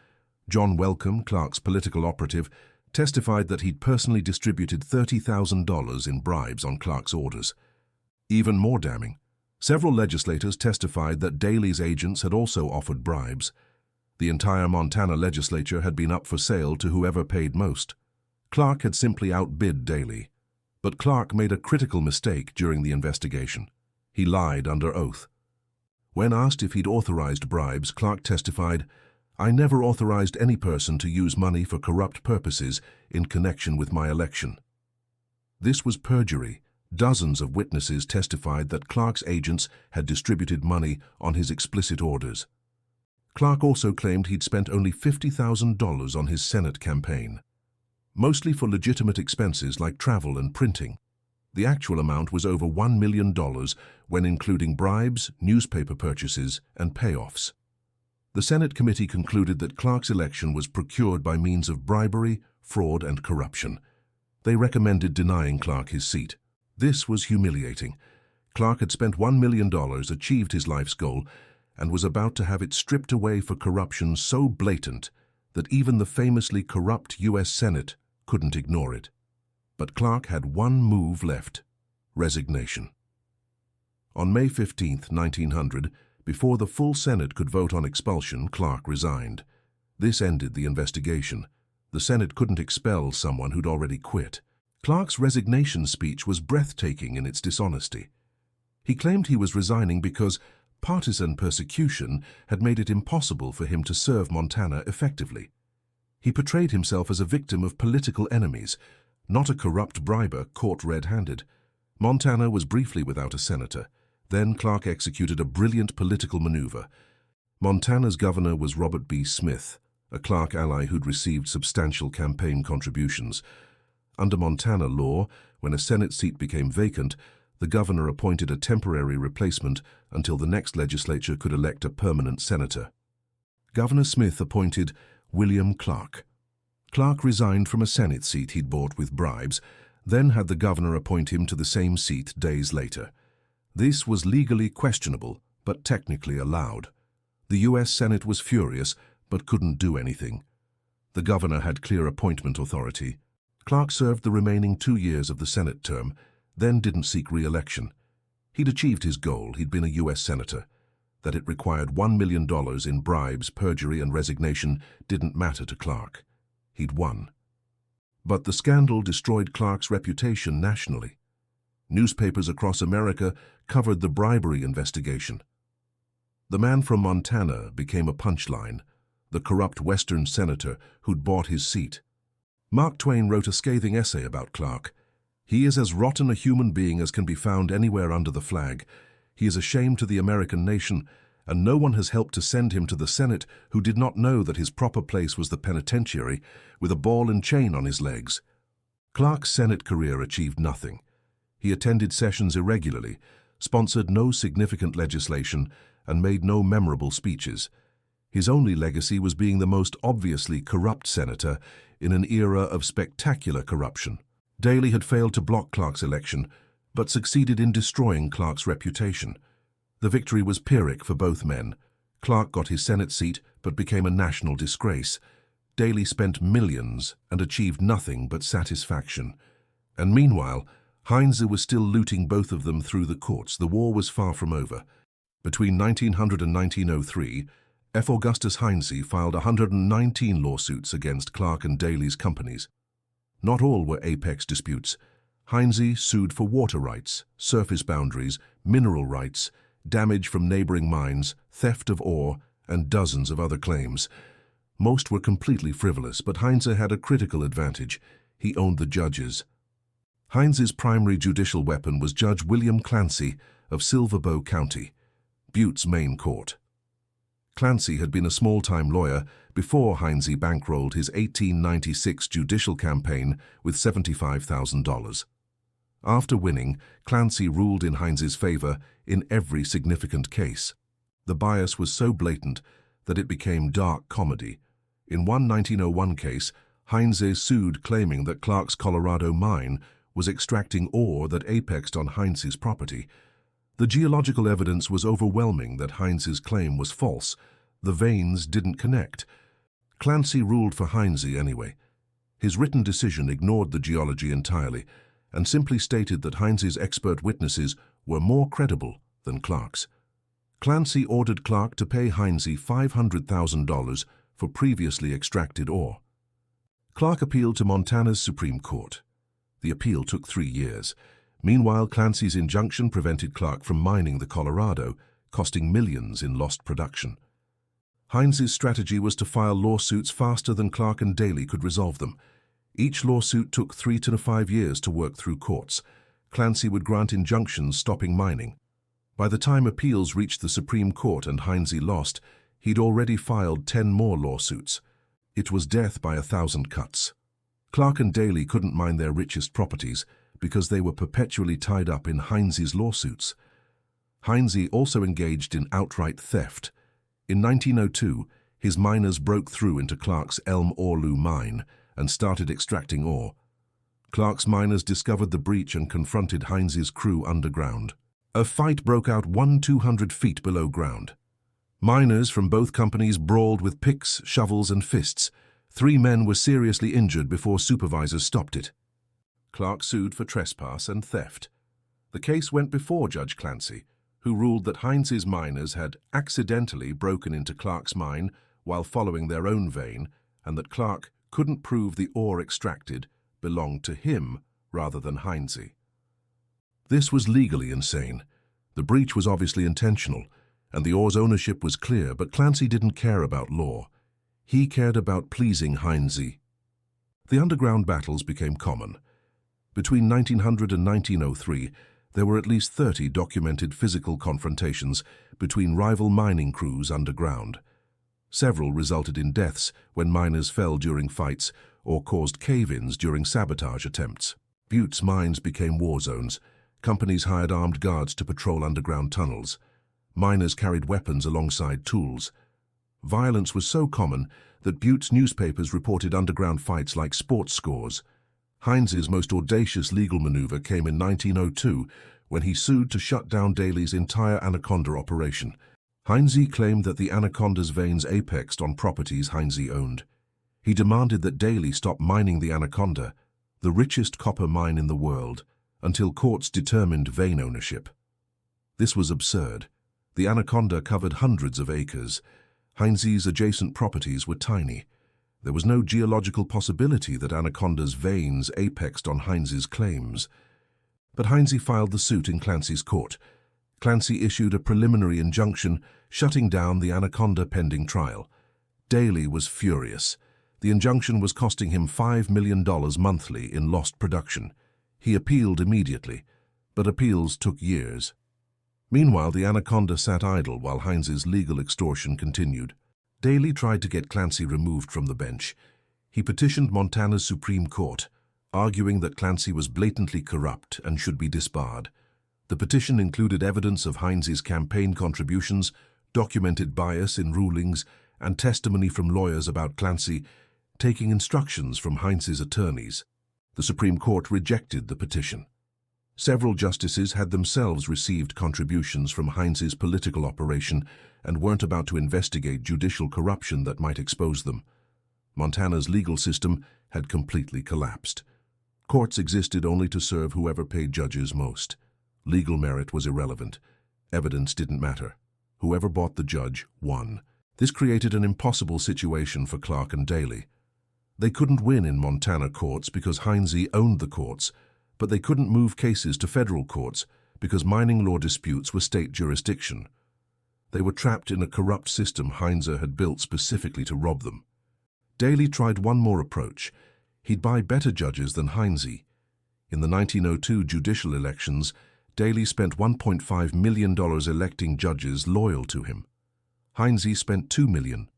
John Wellcome, Clark's political operative, testified that he'd personally distributed $30,000 in bribes on Clark's orders. Even more damning, several legislators testified that Daly's agents had also offered bribes. The entire Montana legislature had been up for sale to whoever paid most. Clark had simply outbid Daly. But Clark made a critical mistake during the investigation. He lied under oath. When asked if he'd authorized bribes, Clark testified, "I never authorized any person to use money for corrupt purposes in connection with my election." This was perjury. Dozens of witnesses testified that Clark's agents had distributed money on his explicit orders. Clark also claimed he'd spent only $50,000 on his Senate campaign, mostly for legitimate expenses like travel and printing. The actual amount was over $1 million when including bribes, newspaper purchases, and payoffs. The Senate committee concluded that Clark's election was procured by means of bribery, fraud, and corruption. They recommended denying Clark his seat. This was humiliating. Clark had spent $1 million, achieved his life's goal, and was about to have it stripped away for corruption so blatant that even the famously corrupt U.S. Senate couldn't ignore it. But Clark had one move left: resignation. On May 15, 1900, before the full Senate could vote on expulsion, Clark resigned. This ended the investigation. The Senate couldn't expel someone who'd already quit. Clark's resignation speech was breathtaking in its dishonesty. He claimed he was resigning because partisan persecution had made it impossible for him to serve Montana effectively. He portrayed himself as a victim of political enemies, not a corrupt briber caught red-handed. Montana was briefly without a senator. Then Clark executed a brilliant political maneuver. Montana's governor was Robert B. Smith, a Clark ally who'd received substantial campaign contributions. Under Montana law, when a Senate seat became vacant, the governor appointed a temporary replacement until the next legislature could elect a permanent senator. Governor Smith appointed William Clark. Clark resigned from a Senate seat he'd bought with bribes, then had the governor appoint him to the same seat days later. This was legally questionable, but technically allowed. The U.S. Senate was furious, but couldn't do anything. The governor had clear appointment authority. Clark served the remaining 2 years of the Senate term, then didn't seek re-election. He'd achieved his goal. He'd been a U.S. senator. That it required $1 million in bribes, perjury, and resignation didn't matter to Clark. He'd won. But the scandal destroyed Clark's reputation nationally. Newspapers across America covered the bribery investigation. The man from Montana became a punchline, the corrupt Western senator who'd bought his seat. Mark Twain wrote a scathing essay about Clark. He is as rotten a human being as can be found anywhere under the flag. He is a shame to the American nation, and no one has helped to send him to the Senate who did not know that his proper place was the penitentiary, with a ball and chain on his legs. Clark's Senate career achieved nothing. He attended sessions irregularly, sponsored no significant legislation, and made no memorable speeches. His only legacy was being the most obviously corrupt senator in an era of spectacular corruption. Daly had failed to block Clark's election, but succeeded in destroying Clark's reputation. The victory was Pyrrhic for both men. Clark got his Senate seat, but became a national disgrace. Daly spent millions and achieved nothing but satisfaction. And meanwhile, Heinze was still looting both of them through the courts. The war was far from over. Between 1900 and 1903, Augustus Heinze filed 119 lawsuits against Clark and Daly's companies. Not all were apex disputes. Heinze sued for water rights, surface boundaries, mineral rights, damage from neighboring mines, theft of ore, and dozens of other claims. Most were completely frivolous, but Heinze had a critical advantage. He owned the judges. Heinze's primary judicial weapon was Judge William Clancy of Silver Bow County, Butte's main court. Clancy had been a small-time lawyer before Heinze bankrolled his 1896 judicial campaign with $75,000. After winning, Clancy ruled in Heinze's favor in every significant case. The bias was so blatant that it became dark comedy. In one 1901 case, Heinze sued claiming that Clark's Colorado mine was extracting ore that apexed on Heinze's property. The geological evidence was overwhelming that Heinze's claim was false. The veins didn't connect. Clancy ruled for Heinze anyway. His written decision ignored the geology entirely and simply stated that Heinze's expert witnesses were more credible than Clark's. Clancy ordered Clark to pay Heinze $500,000 for previously extracted ore. Clark appealed to Montana's Supreme Court. The appeal took 3 years. Meanwhile, Clancy's injunction prevented Clark from mining the Colorado, costing millions in lost production. Heinze's strategy was to file lawsuits faster than Clark and Daly could resolve them. Each lawsuit took 3 to 5 years to work through courts. Clancy would grant injunctions stopping mining. By the time appeals reached the Supreme Court and Heinze lost, he'd already filed 10 more lawsuits. It was death by 1,000 cuts. Clark and Daly couldn't mine their richest properties because they were perpetually tied up in Heinze's lawsuits. Heinze also engaged in outright theft. In 1902, his miners broke through into Clark's Elm Orlu mine and started extracting ore. Clark's miners discovered the breach and confronted Heinze's crew underground. A fight broke out 200 feet below ground. Miners from both companies brawled with picks, shovels, and fists. 3 men were seriously injured before supervisors stopped it. Clark sued for trespass and theft. The case went before Judge Clancy, who ruled that Heinze's miners had accidentally broken into Clark's mine while following their own vein, and that Clark couldn't prove the ore extracted belonged to him rather than Heinze. This was legally insane. The breach was obviously intentional, and the ore's ownership was clear, but Clancy didn't care about law. He cared about pleasing Heinze. The underground battles became common. Between 1900 and 1903, there were at least 30 documented physical confrontations between rival mining crews underground. Several resulted in deaths when miners fell during fights or caused cave-ins during sabotage attempts. Butte's mines became war zones. Companies hired armed guards to patrol underground tunnels. Miners carried weapons alongside tools. Violence was so common that Butte's newspapers reported underground fights like sports scores. Heinze's most audacious legal maneuver came in 1902 when he sued to shut down Daly's entire Anaconda operation. Heinze claimed that the Anaconda's veins apexed on properties Heinze owned. He demanded that Daly stop mining the Anaconda, the richest copper mine in the world, until courts determined vein ownership. This was absurd. The Anaconda covered hundreds of acres. Heinze's adjacent properties were tiny. There was no geological possibility that Anaconda's veins apexed on Heinze's claims. But Heinze filed the suit in Clancy's court. Clancy issued a preliminary injunction shutting down the Anaconda pending trial. Daly was furious. The injunction was costing him $5 million monthly in lost production. He appealed immediately, but appeals took years. Meanwhile, the Anaconda sat idle while Heinze's legal extortion continued. Daly tried to get Clancy removed from the bench. He petitioned Montana's Supreme Court, arguing that Clancy was blatantly corrupt and should be disbarred. The petition included evidence of Heinze's campaign contributions, documented bias in rulings, and testimony from lawyers about Clancy, taking instructions from Heinze's attorneys. The Supreme Court rejected the petition. Several justices had themselves received contributions from Heinze's political operation and weren't about to investigate judicial corruption that might expose them. Montana's legal system had completely collapsed. Courts existed only to serve whoever paid judges most. Legal merit was irrelevant. Evidence didn't matter. Whoever bought the judge won. This created an impossible situation for Clark and Daly. They couldn't win in Montana courts because Heinze owned the courts, but they couldn't move cases to federal courts because mining law disputes were state jurisdiction. They were trapped in a corrupt system Heinze had built specifically to rob them. Daly tried one more approach. He'd buy better judges than Heinze. In the 1902 judicial elections, Daly spent $1.5 million electing judges loyal to him. Heinze spent $2 million.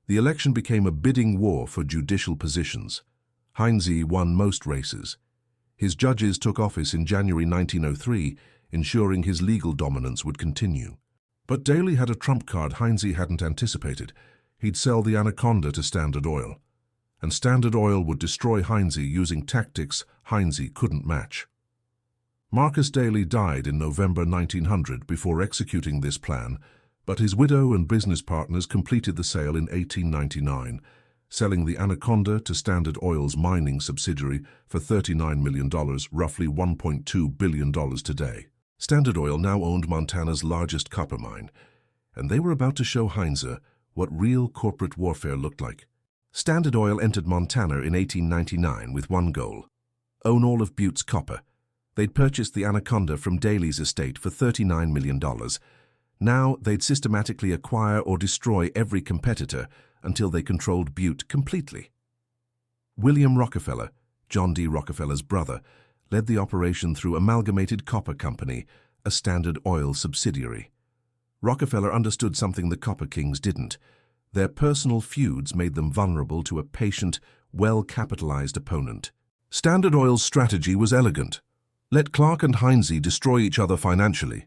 The election became a bidding war for judicial positions. Heinze won most races. His judges took office in January 1903, ensuring his legal dominance would continue. But Daly had a trump card Heinze hadn't anticipated. He'd sell the Anaconda to Standard Oil. And Standard Oil would destroy Heinze using tactics Heinze couldn't match. Marcus Daly died in November 1900 before executing this plan, but his widow and business partners completed the sale in 1899, selling the Anaconda to Standard Oil's mining subsidiary for $39 million, roughly $1.2 billion today. Standard Oil now owned Montana's largest copper mine, and they were about to show Heinze what real corporate warfare looked like. Standard Oil entered Montana in 1899 with one goal: own all of Butte's copper. They'd purchased the Anaconda from Daly's estate for $39 million. Now they'd systematically acquire or destroy every competitor until they controlled Butte completely. William Rockefeller, John D. Rockefeller's brother, led the operation through Amalgamated Copper Company, a Standard Oil subsidiary. Rockefeller understood something the Copper Kings didn't. Their personal feuds made them vulnerable to a patient, well-capitalized opponent. Standard Oil's strategy was elegant. Let Clark and Heinze destroy each other financially,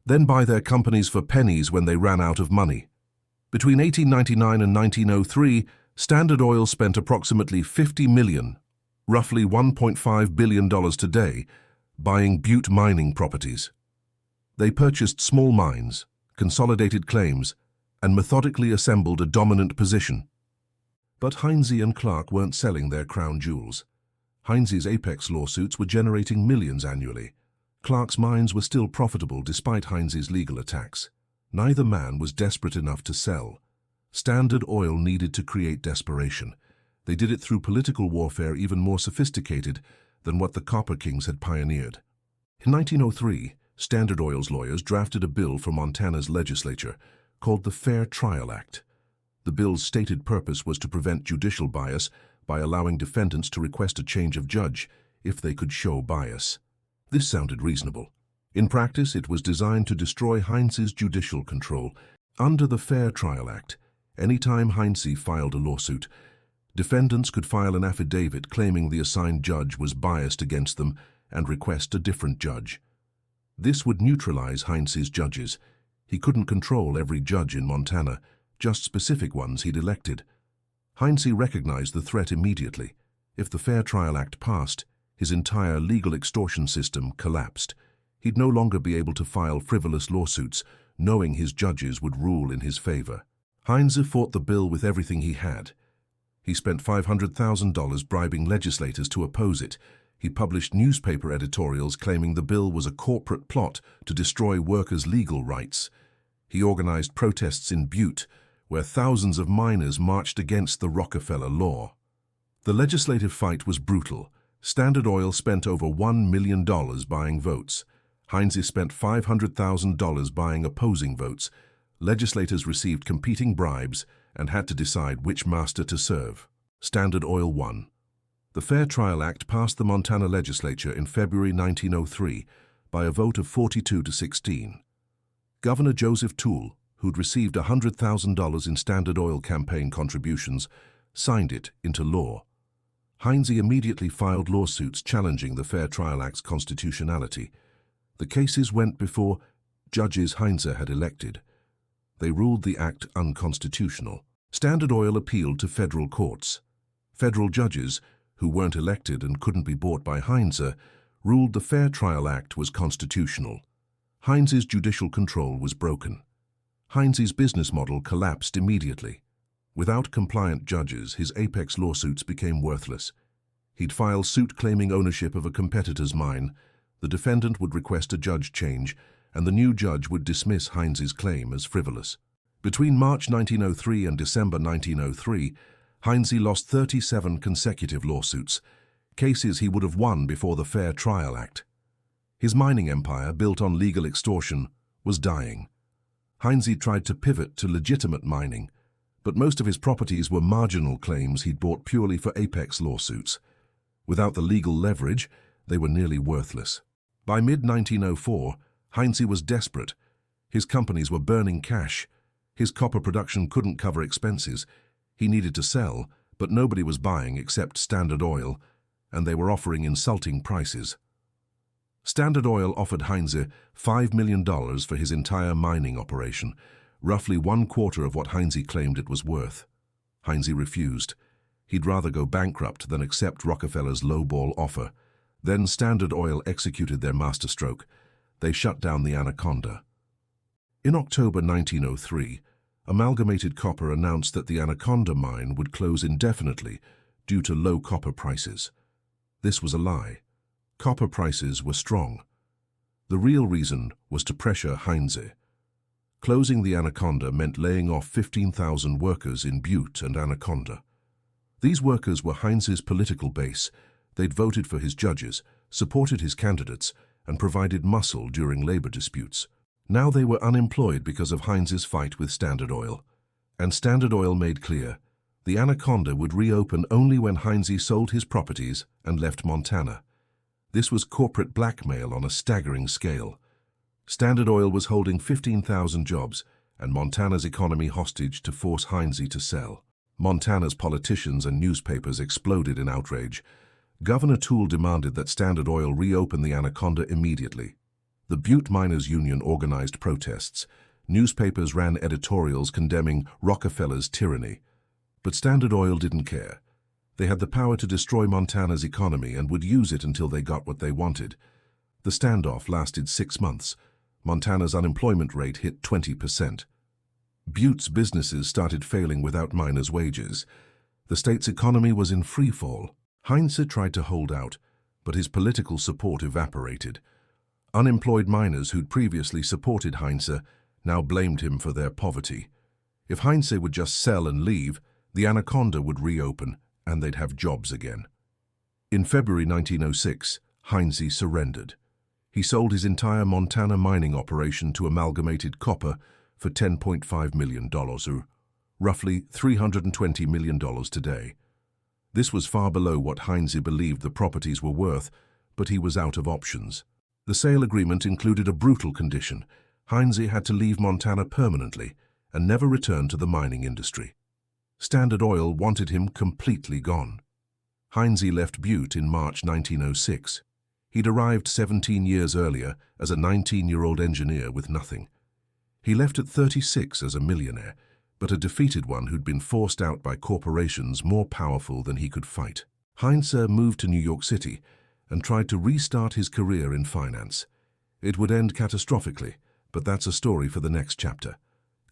then buy their companies for pennies when they ran out of money. Between 1899 and 1903, Standard Oil spent approximately $50 million, roughly $1.5 billion today, buying Butte mining properties. They purchased small mines, consolidated claims, and methodically assembled a dominant position. But Heinze and Clark weren't selling their crown jewels. Heinze's apex lawsuits were generating millions annually. Clark's mines were still profitable despite Heinze's legal attacks. Neither man was desperate enough to sell. Standard Oil needed to create desperation. They did it through political warfare even more sophisticated than what the Copper Kings had pioneered. In 1903, Standard Oil's lawyers drafted a bill for Montana's legislature called the Fair Trial Act. The bill's stated purpose was to prevent judicial bias by allowing defendants to request a change of judge if they could show bias. This sounded reasonable. In practice, it was designed to destroy Heinze's judicial control. Under the Fair Trial Act, anytime Heinze filed a lawsuit, defendants could file an affidavit claiming the assigned judge was biased against them and request a different judge. This would neutralize Heinze's judges. He couldn't control every judge in Montana, just specific ones he'd elected. Heinze recognized the threat immediately. If the Fair Trial Act passed, his entire legal extortion system collapsed. He'd no longer be able to file frivolous lawsuits, knowing his judges would rule in his favor. Heinze fought the bill with everything he had. He spent $500,000 bribing legislators to oppose it. He published newspaper editorials claiming the bill was a corporate plot to destroy workers' legal rights. He organized protests in Butte, where thousands of miners marched against the Rockefeller law. The legislative fight was brutal. Standard Oil spent over $1 million buying votes. Heinze spent $500,000 buying opposing votes. Legislators received competing bribes and had to decide which master to serve. Standard Oil won. The Fair Trial Act passed the Montana legislature in February 1903 by a vote of 42 to 16. Governor Joseph Toole, who'd received $100,000 in Standard Oil campaign contributions, signed it into law. Heinze immediately filed lawsuits challenging the Fair Trial Act's constitutionality. The cases went before judges Heinze had elected. They ruled the act unconstitutional. Standard Oil appealed to federal courts. Federal judges, who weren't elected and couldn't be bought by Heinze, ruled the Fair Trial Act was constitutional. Heinze's judicial control was broken. Heinze's business model collapsed immediately. Without compliant judges, his apex lawsuits became worthless. He'd file suit claiming ownership of a competitor's mine. The defendant would request a judge change, and the new judge would dismiss Heinze's claim as frivolous. Between March 1903 and December 1903, Heinze lost 37 consecutive lawsuits, cases he would have won before the Fair Trial Act. His mining empire, built on legal extortion, was dying. Heinze tried to pivot to legitimate mining, but most of his properties were marginal claims he'd bought purely for apex lawsuits. Without the legal leverage, they were nearly worthless. By mid-1904, Heinze was desperate. His companies were burning cash. His copper production couldn't cover expenses. He needed to sell, but nobody was buying except Standard Oil, and they were offering insulting prices. Standard Oil offered Heinze $5 million for his entire mining operation, roughly 1/4 of what Heinze claimed it was worth. Heinze refused. He'd rather go bankrupt than accept Rockefeller's lowball offer. Then Standard Oil executed their masterstroke. They shut down the Anaconda. In October 1903, Amalgamated Copper announced that the Anaconda mine would close indefinitely due to low copper prices. This was a lie. Copper prices were strong. The real reason was to pressure Heinze. Closing the Anaconda meant laying off 15,000 workers in Butte and Anaconda. These workers were Heinze's political base. They'd voted for his judges, supported his candidates, and provided muscle during labor disputes. Now they were unemployed because of Heinze's fight with Standard Oil. And Standard Oil made clear, the Anaconda would reopen only when Heinze sold his properties and left Montana. This was corporate blackmail on a staggering scale. Standard Oil was holding 15,000 jobs and Montana's economy hostage to force Heinze to sell. Montana's politicians and newspapers exploded in outrage. Governor Toole demanded that Standard Oil reopen the Anaconda immediately. The Butte Miners Union organized protests. Newspapers ran editorials condemning Rockefeller's tyranny. But Standard Oil didn't care. They had the power to destroy Montana's economy and would use it until they got what they wanted. The standoff lasted 6 months. Montana's unemployment rate hit 20%. Butte's businesses started failing without miners' wages. The state's economy was in free fall. Heinze tried to hold out, but his political support evaporated. Unemployed miners who'd previously supported Heinze now blamed him for their poverty. If Heinze would just sell and leave, the Anaconda would reopen and they'd have jobs again. In February 1906, Heinze surrendered. He sold his entire Montana mining operation to Amalgamated Copper for $10.5 million, or roughly $320 million today. This was far below what Heinze believed the properties were worth, but he was out of options. The sale agreement included a brutal condition. Heinze had to leave Montana permanently and never return to the mining industry. Standard Oil wanted him completely gone. Heinze left Butte in March 1906. He'd arrived 17 years earlier as a 19-year-old engineer with nothing. He left at 36 as a millionaire, but a defeated one who'd been forced out by corporations more powerful than he could fight. Heinze moved to New York City and tried to restart his career in finance. It would end catastrophically, but that's a story for the next chapter.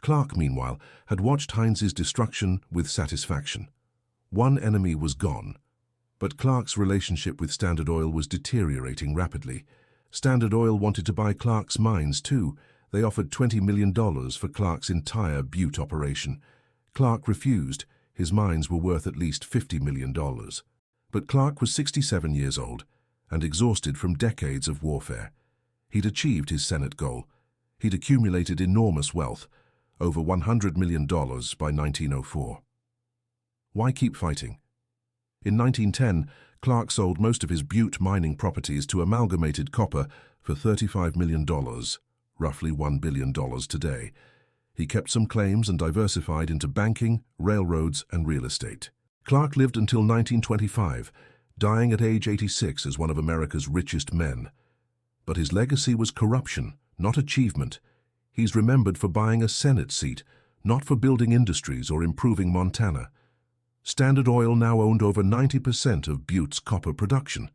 Clark, meanwhile, had watched Heinze's destruction with satisfaction. One enemy was gone, but Clark's relationship with Standard Oil was deteriorating rapidly. Standard Oil wanted to buy Clark's mines too. They offered $20 million for Clark's entire Butte operation. Clark refused. His mines were worth at least $50 million. But Clark was 67 years old and exhausted from decades of warfare. He'd achieved his Senate goal. He'd accumulated enormous wealth, over $100 million by 1904. Why keep fighting? In 1910, Clark sold most of his Butte mining properties to Amalgamated Copper for $35 million, roughly $1 billion today. He kept some claims and diversified into banking, railroads, and real estate. Clark lived until 1925, dying at age 86 as one of America's richest men. But his legacy was corruption, not achievement. He's remembered for buying a Senate seat, not for building industries or improving Montana. Standard Oil now owned over 90% of Butte's copper production.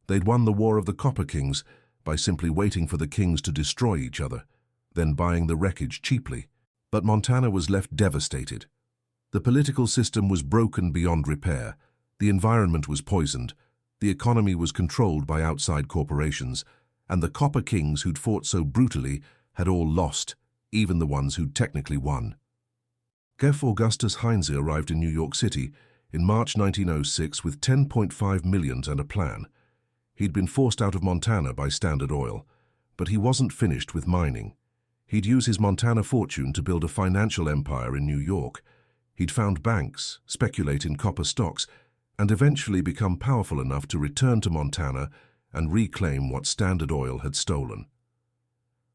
They'd won the War of the Copper Kings by simply waiting for the kings to destroy each other, then buying the wreckage cheaply. But Montana was left devastated. The political system was broken beyond repair, the environment was poisoned, the economy was controlled by outside corporations, and the copper kings who'd fought so brutally had all lost, even the ones who'd technically won. Augustus Heinze arrived in New York City in March 1906 with $10.5 million and a plan. He'd been forced out of Montana by Standard Oil, but he wasn't finished with mining. He'd use his Montana fortune to build a financial empire in New York. He'd found banks, speculate in copper stocks, and eventually become powerful enough to return to Montana and reclaim what Standard Oil had stolen.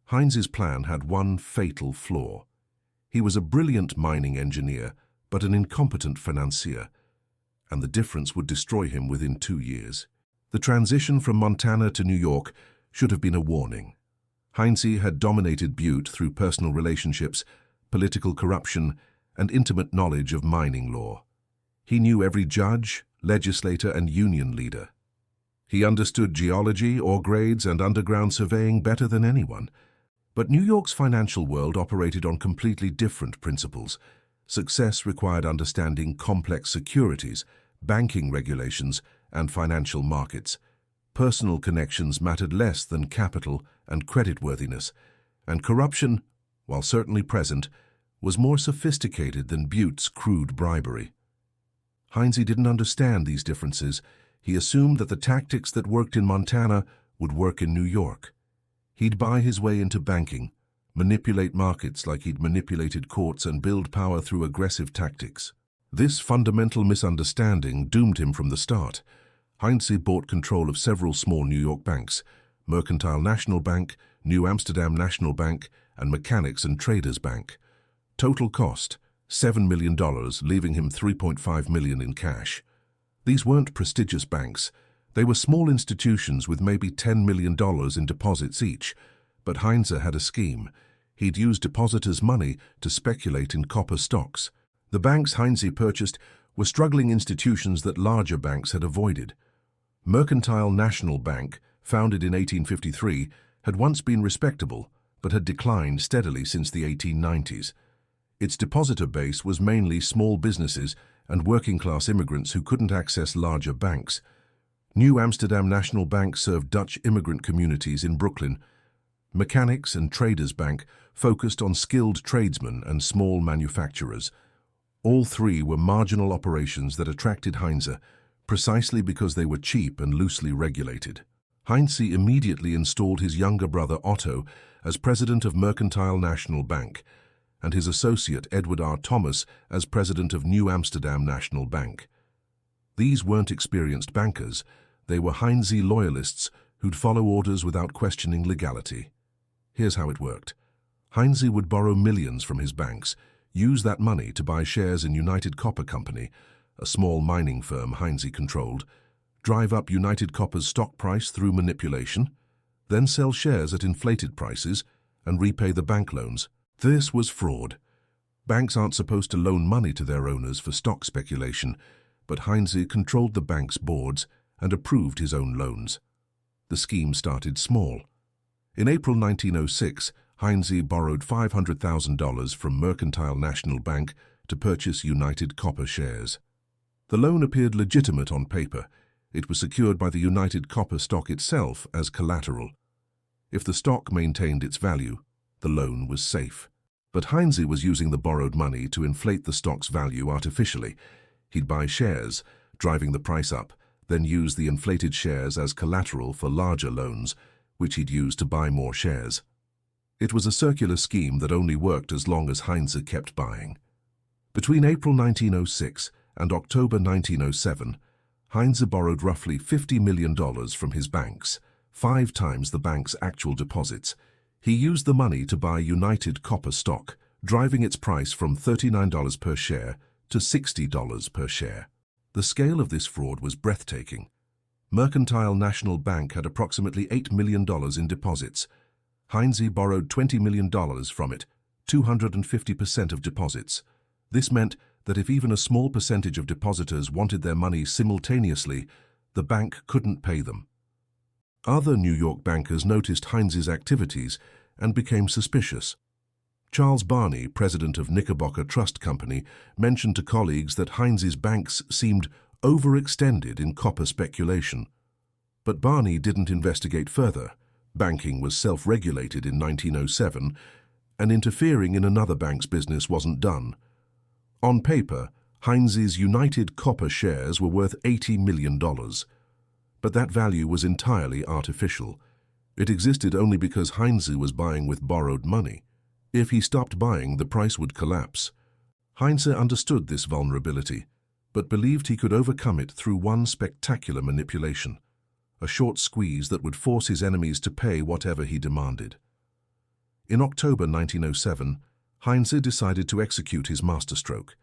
Heinze's plan had one fatal flaw. He was a brilliant mining engineer, but an incompetent financier, and the difference would destroy him within 2 years. The transition from Montana to New York should have been a warning. Heinze had dominated Butte through personal relationships, political corruption, and intimate knowledge of mining law. He knew every judge, legislator, and union leader. He understood geology, ore grades, and underground surveying better than anyone. But New York's financial world operated on completely different principles. Success required understanding complex securities, banking regulations, and financial markets. Personal connections mattered less than capital and creditworthiness, and corruption, while certainly present, was more sophisticated than Butte's crude bribery. Heinze didn't understand these differences. He assumed that the tactics that worked in Montana would work in New York. He'd buy his way into banking, manipulate markets like he'd manipulated courts, and build power through aggressive tactics. This fundamental misunderstanding doomed him from the start. Heinze bought control of several small New York banks: Mercantile National Bank, New Amsterdam National Bank, and Mechanics and Traders Bank. Total cost, $7 million, leaving him $3.5 million in cash. These weren't prestigious banks. They were small institutions with maybe $10 million in deposits each. But Heinze had a scheme. He'd use depositors' money to speculate in copper stocks. The banks Heinze purchased were struggling institutions that larger banks had avoided. Mercantile National Bank, founded in 1853, had once been respectable, but had declined steadily since the 1890s. Its depositor base was mainly small businesses and working-class immigrants who couldn't access larger banks. New Amsterdam National Bank served Dutch immigrant communities in Brooklyn. Mechanics and Traders Bank focused on skilled tradesmen and small manufacturers. All three were marginal operations that attracted Heinze, precisely because they were cheap and loosely regulated. Heinze immediately installed his younger brother Otto as president of Mercantile National Bank, and his associate Edward R. Thomas as president of New Amsterdam National Bank. These weren't experienced bankers. They were Heinze loyalists who'd follow orders without questioning legality. Here's how it worked. Heinze would borrow millions from his banks, use that money to buy shares in United Copper Company, a small mining firm Heinze controlled, drive up United Copper's stock price through manipulation, then sell shares at inflated prices and repay the bank loans. This was fraud. Banks aren't supposed to loan money to their owners for stock speculation, but Heinze controlled the bank's boards and approved his own loans. The scheme started small. In April 1906, Heinze borrowed $500,000 from Mercantile National Bank to purchase United Copper shares. The loan appeared legitimate on paper. It was secured by the United Copper stock itself as collateral. If the stock maintained its value, the loan was safe. But Heinze was using the borrowed money to inflate the stock's value artificially. He'd buy shares, driving the price up, then use the inflated shares as collateral for larger loans, which he'd use to buy more shares. It was a circular scheme that only worked as long as Heinze kept buying. Between April 1906 and October 1907, Heinze borrowed roughly $50 million from his banks, 5 times the bank's actual deposits. He used the money to buy United Copper stock, driving its price from $39 per share to $60 per share. The scale of this fraud was breathtaking. Mercantile National Bank had approximately $8 million in deposits. Heinze borrowed $20 million from it, 250% of deposits. This meant that if even a small percentage of depositors wanted their money simultaneously, the bank couldn't pay them. Other New York bankers noticed Heinze's activities and became suspicious. Charles Barney, president of Knickerbocker Trust Company, mentioned to colleagues that Heinze's banks seemed overextended in copper speculation. But Barney didn't investigate further. Banking was self-regulated in 1907, and interfering in another bank's business wasn't done. On paper, Heinze's United Copper shares were worth $80 million. But that value was entirely artificial. It existed only because Heinze was buying with borrowed money. If he stopped buying, the price would collapse. Heinze understood this vulnerability, but believed he could overcome it through one spectacular manipulation, a short squeeze that would force his enemies to pay whatever he demanded. In October 1907, Heinze decided to execute his masterstroke.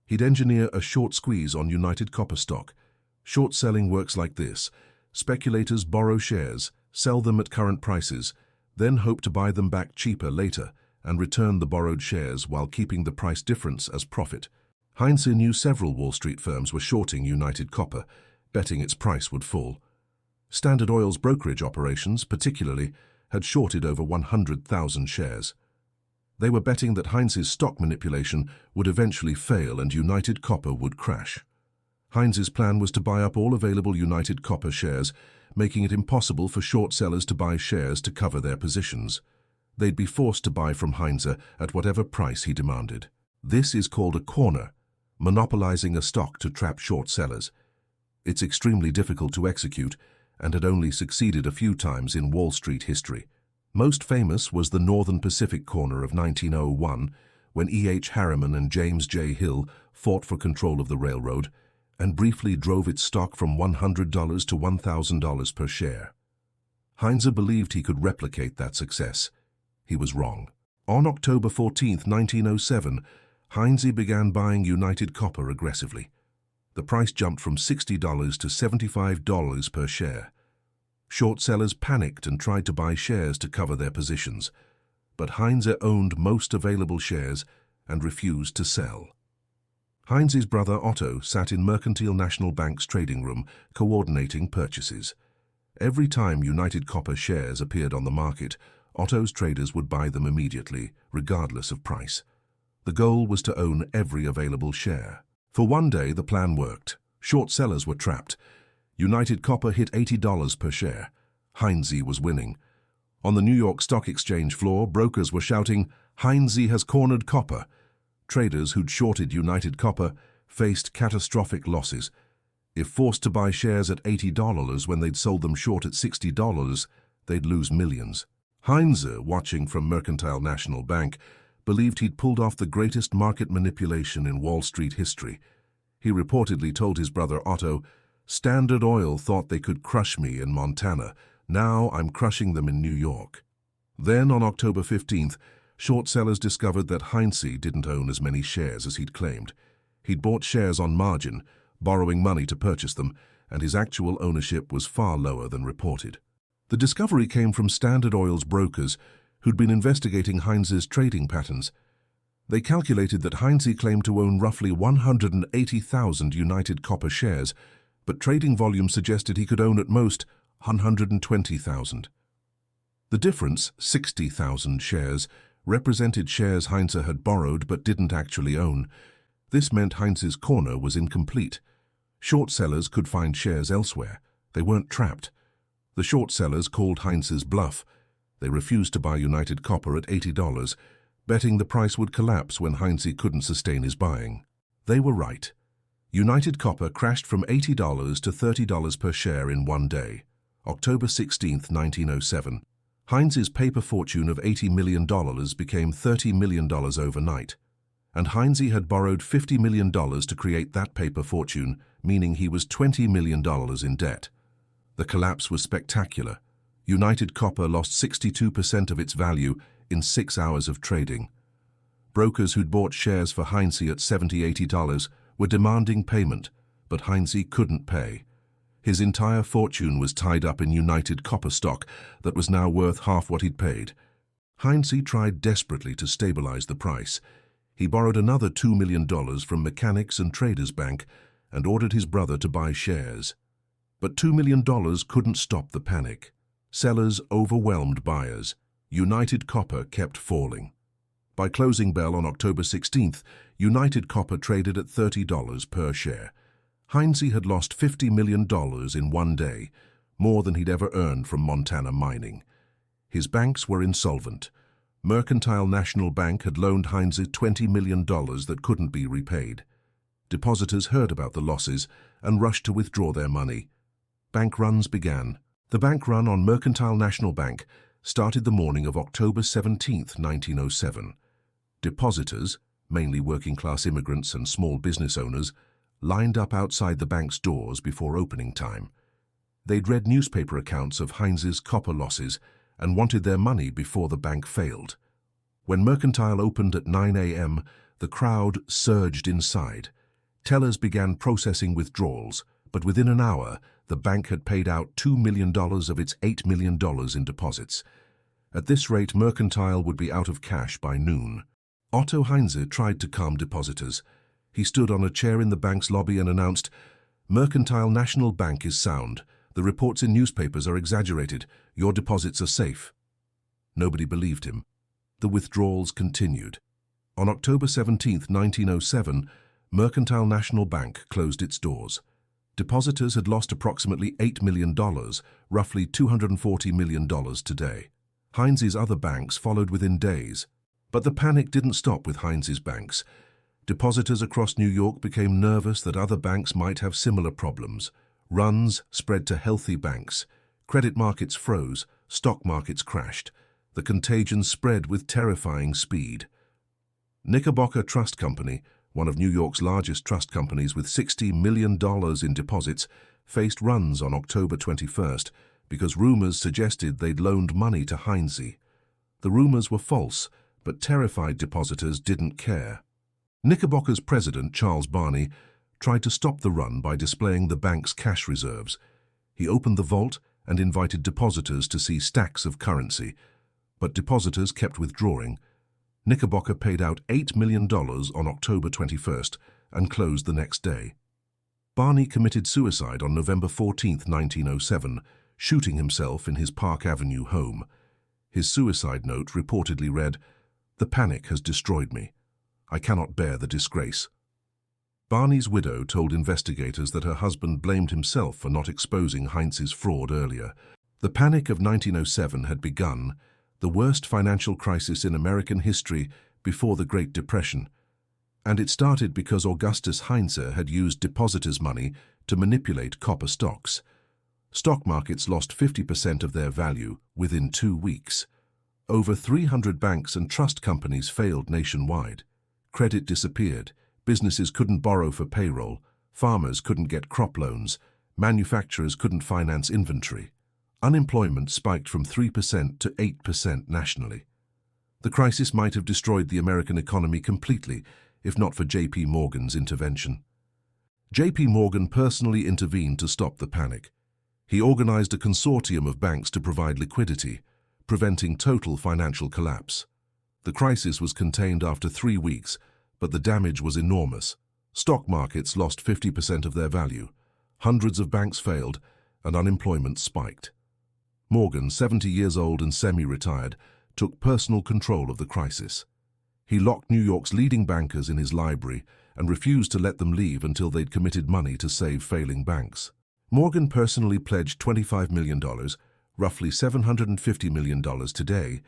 He'd engineer a short squeeze on United Copper stock. Short selling works like this. Speculators borrow shares, sell them at current prices, then hope to buy them back cheaper later and return the borrowed shares while keeping the price difference as profit. Heinze knew several Wall Street firms were shorting United Copper, betting its price would fall. Standard Oil's brokerage operations, particularly, had shorted over 100,000 shares. They were betting that Heinze's stock manipulation would eventually fail and United Copper would crash. Heinze's plan was to buy up all available United Copper shares, making it impossible for short sellers to buy shares to cover their positions. They'd be forced to buy from Heinze at whatever price he demanded. This is called a corner, monopolizing a stock to trap short sellers. It's extremely difficult to execute and had only succeeded a few times in Wall Street history. Most famous was the Northern Pacific corner of 1901, when E. H. Harriman and James J. Hill fought for control of the railroad and briefly drove its stock from $100 to $1,000 per share. Heinze believed he could replicate that success. He was wrong. On October 14, 1907, Heinze began buying United Copper aggressively. The price jumped from $60 to $75 per share. Short sellers panicked and tried to buy shares to cover their positions, but Heinze owned most available shares and refused to sell. Heinze's brother Otto sat in Mercantile National Bank's trading room, coordinating purchases. Every time United Copper shares appeared on the market, Otto's traders would buy them immediately, regardless of price. The goal was to own every available share. For one day, the plan worked. Short sellers were trapped. United Copper hit $80 per share. Heinze was winning. On the New York Stock Exchange floor, brokers were shouting, "Heinze has cornered copper." Traders who'd shorted United Copper faced catastrophic losses. If forced to buy shares at $80 when they'd sold them short at $60, they'd lose millions. Heinze, watching from Mercantile National Bank, believed he'd pulled off the greatest market manipulation in Wall Street history. He reportedly told his brother Otto, "Standard Oil thought they could crush me in Montana. Now I'm crushing them in New York." Then, on October 15th, short sellers discovered that Heinze didn't own as many shares as he'd claimed. He'd bought shares on margin, borrowing money to purchase them, and his actual ownership was far lower than reported. The discovery came from Standard Oil's brokers, who'd been investigating Heinze's trading patterns. They calculated that Heinze claimed to own roughly 180,000 United Copper shares, but trading volume suggested he could own at most 120,000. The difference, 60,000 shares, represented shares Heinze had borrowed but didn't actually own. This meant Heinze's corner was incomplete. Short sellers could find shares elsewhere. They weren't trapped. The short sellers called Heinze's bluff. They refused to buy United Copper at $80, betting the price would collapse when Heinze couldn't sustain his buying. They were right. United Copper crashed from $80 to $30 per share in one day, October 16, 1907. Heinze's paper fortune of $80 million became $30 million overnight, and Heinze had borrowed $50 million to create that paper fortune, meaning he was $20 million in debt. The collapse was spectacular. United Copper lost 62% of its value in 6 hours of trading. Brokers who'd bought shares for Heinze at $70–80 were demanding payment, but Heinze couldn't pay. His entire fortune was tied up in United Copper stock that was now worth half what he'd paid. Heinze tried desperately to stabilize the price. He borrowed another $2 million from Mechanics and Traders Bank and ordered his brother to buy shares. But $2 million couldn't stop the panic. Sellers overwhelmed buyers. United Copper kept falling. By closing bell on October 16th, United Copper traded at $30 per share. Heinze had lost $50 million in one day, more than he'd ever earned from Montana mining. His banks were insolvent. Mercantile National Bank had loaned Heinze $20 million that couldn't be repaid. Depositors heard about the losses and rushed to withdraw their money. Bank runs began. The bank run on Mercantile National Bank started the morning of October 17, 1907. Depositors, mainly working-class immigrants and small business owners, lined up outside the bank's doors before opening time. They'd read newspaper accounts of Heinze's copper losses and wanted their money before the bank failed. When Mercantile opened at 9 a.m., the crowd surged inside. Tellers began processing withdrawals, but within an hour, the bank had paid out $2 million of its $8 million in deposits. At this rate, Mercantile would be out of cash by noon. Otto Heinze tried to calm depositors. He stood on a chair in the bank's lobby and announced, "Mercantile National Bank is sound. The reports in newspapers are exaggerated. Your deposits are safe." Nobody believed him. The withdrawals continued. On October 17, 1907, Mercantile National Bank closed its doors. Depositors had lost approximately $8 million, roughly $240 million today. Heinze's other banks followed within days. But the panic didn't stop with Heinze's banks. Depositors across New York became nervous that other banks might have similar problems. Runs spread to healthy banks. Credit markets froze. Stock markets crashed. The contagion spread with terrifying speed. Knickerbocker Trust Company, one of New York's largest trust companies with $60 million in deposits, faced runs on October 21st because rumors suggested they'd loaned money to Heinze. The rumors were false, but terrified depositors didn't care. Knickerbocker's president, Charles Barney, tried to stop the run by displaying the bank's cash reserves. He opened the vault and invited depositors to see stacks of currency, but depositors kept withdrawing. Knickerbocker paid out $8 million on October 21st and closed the next day. Barney committed suicide on November 14, 1907, shooting himself in his Park Avenue home. His suicide note reportedly read, "The panic has destroyed me. I cannot bear the disgrace." Barney's widow told investigators that her husband blamed himself for not exposing Heinze's fraud earlier. The panic of 1907 had begun, the worst financial crisis in American history before the Great Depression. And it started because Augustus Heinze had used depositors' money to manipulate copper stocks. Stock markets lost 50% of their value within 2 weeks. Over 300 banks and trust companies failed nationwide. Credit disappeared. Businesses couldn't borrow for payroll. Farmers couldn't get crop loans. Manufacturers couldn't finance inventory. Unemployment spiked from 3% to 8% nationally. The crisis might have destroyed the American economy completely, if not for J.P. Morgan's intervention. J.P. Morgan personally intervened to stop the panic. He organized a consortium of banks to provide liquidity, preventing total financial collapse. The crisis was contained after 3 weeks, but the damage was enormous. Stock markets lost 50% of their value. Hundreds of banks failed, and unemployment spiked. Morgan, 70 years old and semi-retired, took personal control of the crisis. He locked New York's leading bankers in his library and refused to let them leave until they'd committed money to save failing banks. Morgan personally pledged $25 million, roughly $750 million today,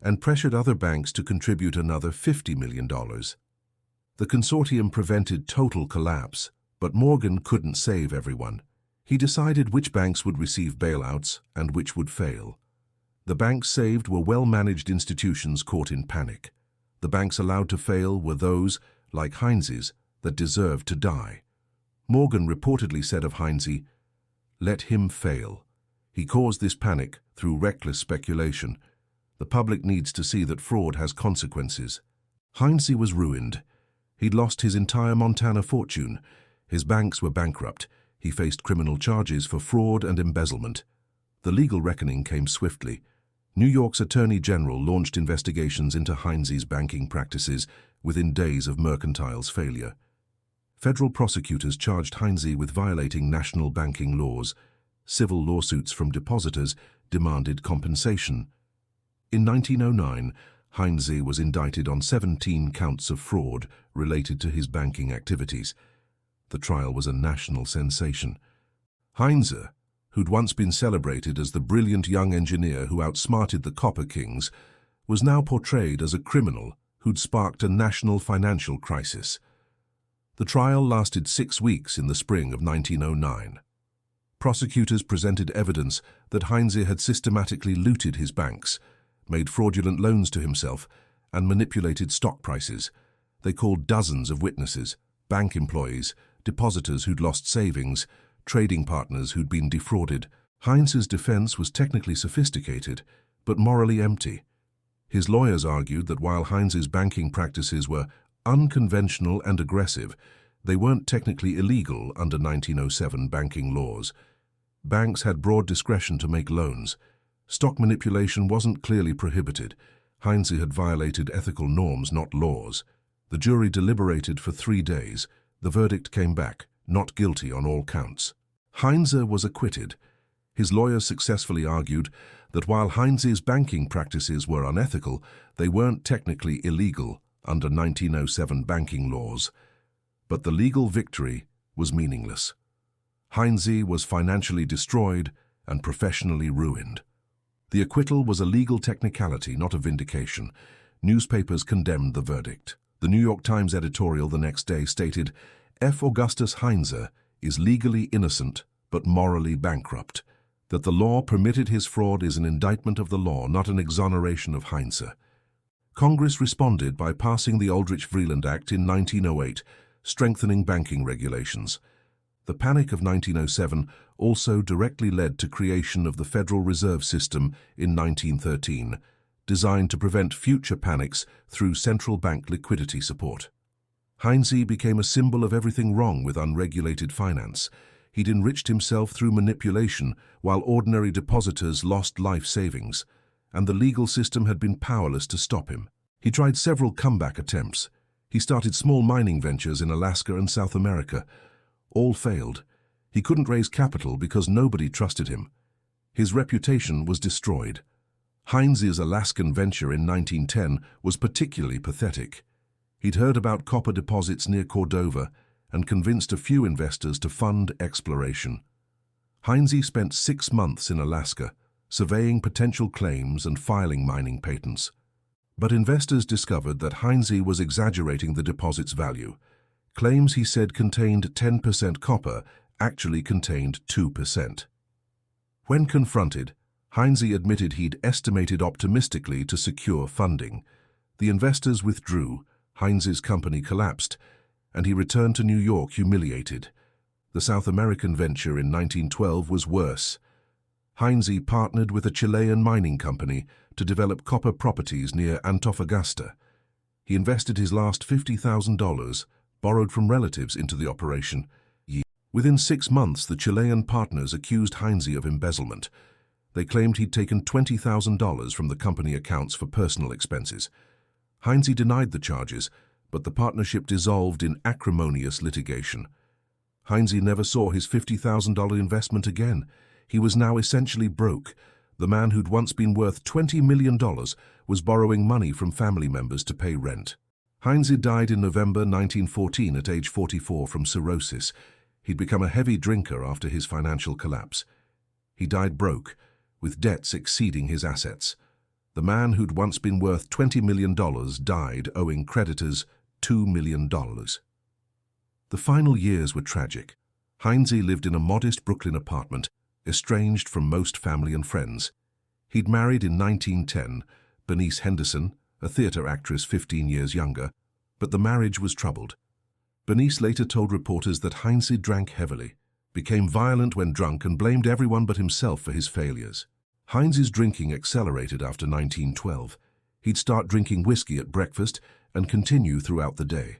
and pressured other banks to contribute another $50 million. The consortium prevented total collapse, but Morgan couldn't save everyone. He decided which banks would receive bailouts and which would fail. The banks saved were well-managed institutions caught in panic. The banks allowed to fail were those, like Heinze's, that deserved to die. Morgan reportedly said of Heinze, "Let him fail. He caused this panic through reckless speculation. The public needs to see that fraud has consequences." Heinze was ruined. He'd lost his entire Montana fortune. His banks were bankrupt. He faced criminal charges for fraud and embezzlement. The legal reckoning came swiftly. New York's Attorney General launched investigations into Heinze's banking practices within days of Mercantile's failure. Federal prosecutors charged Heinze with violating national banking laws. Civil lawsuits from depositors demanded compensation. In 1909, Heinze was indicted on 17 counts of fraud related to his banking activities. The trial was a national sensation. Heinze, who'd once been celebrated as the brilliant young engineer who outsmarted the Copper Kings, was now portrayed as a criminal who'd sparked a national financial crisis. The trial lasted 6 weeks in the spring of 1909. Prosecutors presented evidence that Heinze had systematically looted his banks, made fraudulent loans to himself, and manipulated stock prices. They called dozens of witnesses, bank employees, depositors who'd lost savings, trading partners who'd been defrauded. Heinze's defense was technically sophisticated, but morally empty. His lawyers argued that while Heinze's banking practices were unconventional and aggressive, they weren't technically illegal under 1907 banking laws. Banks had broad discretion to make loans. Stock manipulation wasn't clearly prohibited. Heinze had violated ethical norms, not laws. The jury deliberated for 3 days. The verdict came back, not guilty on all counts. Heinze was acquitted. His lawyers successfully argued that while Heinze's banking practices were unethical, they weren't technically illegal under 1907 banking laws. But the legal victory was meaningless. Heinze was financially destroyed and professionally ruined. The acquittal was a legal technicality, not a vindication. Newspapers condemned the verdict. The New York Times editorial the next day stated, "F. Augustus Heinze is legally innocent but morally bankrupt. That the law permitted his fraud is an indictment of the law, not an exoneration of Heinze." Congress responded by passing the Aldrich-Vreeland Act in 1908, strengthening banking regulations. The Panic of 1907 also directly led to creation of the Federal Reserve System in 1913, designed to prevent future panics through central bank liquidity support. Heinze became a symbol of everything wrong with unregulated finance. He'd enriched himself through manipulation while ordinary depositors lost life savings, and the legal system had been powerless to stop him. He tried several comeback attempts. He started small mining ventures in Alaska and South America. All failed. He couldn't raise capital because nobody trusted him. His reputation was destroyed. Heinze's Alaskan venture in 1910 was particularly pathetic. He'd heard about copper deposits near Cordova and convinced a few investors to fund exploration. Heinze spent 6 months in Alaska, surveying potential claims and filing mining patents. But investors discovered that Heinze was exaggerating the deposit's value. Claims he said contained 10% copper actually contained 2%. When confronted, Heinze admitted he'd estimated optimistically to secure funding. The investors withdrew, Heinze's company collapsed, and he returned to New York humiliated. The South American venture in 1912 was worse. Heinze partnered with a Chilean mining company to develop copper properties near Antofagasta. He invested his last $50,000, borrowed from relatives, into the operation. Within 6 months, the Chilean partners accused Heinze of embezzlement. They claimed he'd taken $20,000 from the company accounts for personal expenses. Heinze denied the charges, but the partnership dissolved in acrimonious litigation. Heinze never saw his $50,000 investment again. He was now essentially broke. The man who'd once been worth $20 million was borrowing money from family members to pay rent. Heinze died in November 1914 at age 44 from cirrhosis. He'd become a heavy drinker after his financial collapse. He died broke, with debts exceeding his assets. The man who'd once been worth $20 million died owing creditors $2 million. The final years were tragic. Heinze lived in a modest Brooklyn apartment, estranged from most family and friends. He'd married in 1910 Bernice Henderson, a theater actress 15 years younger, but the marriage was troubled. Bernice later told reporters that Heinze drank heavily, became violent when drunk, and blamed everyone but himself for his failures. Heinze's drinking accelerated after 1912. He'd start drinking whiskey at breakfast and continue throughout the day.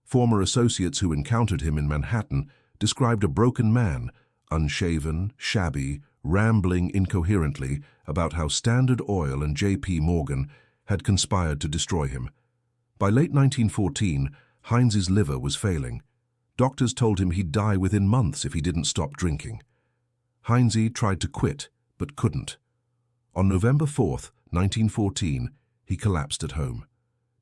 Former associates who encountered him in Manhattan described a broken man, unshaven, shabby, rambling incoherently about how Standard Oil and J.P. Morgan had conspired to destroy him. By late 1914, Heinze's liver was failing. Doctors told him he'd die within months if he didn't stop drinking. Heinze tried to quit, but couldn't. On November 4th, 1914, he collapsed at home.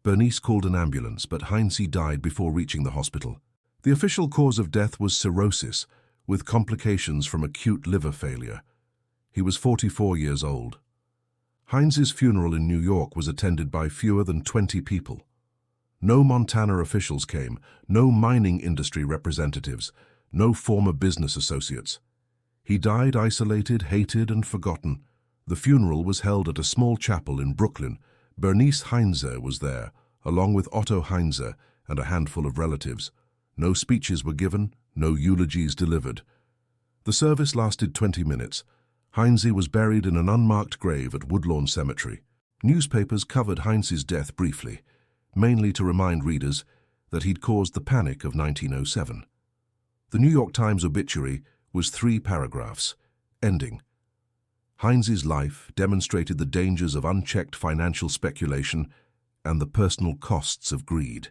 Bernice called an ambulance, but Heinze died before reaching the hospital. The official cause of death was cirrhosis, with complications from acute liver failure. He was 44 years old. Heinze's funeral in New York was attended by fewer than 20 people. No Montana officials came, no mining industry representatives, no former business associates. He died isolated, hated, and forgotten. The funeral was held at a small chapel in Brooklyn. Bernice Heinze was there, along with Otto Heinze and a handful of relatives. No speeches were given, no eulogies delivered. The service lasted 20 minutes. Heinze was buried in an unmarked grave at Woodlawn Cemetery. Newspapers covered Heinze's death briefly, mainly to remind readers that he'd caused the panic of 1907. The New York Times obituary was 3 paragraphs, ending. Heinze's life demonstrated the dangers of unchecked financial speculation and the personal costs of greed.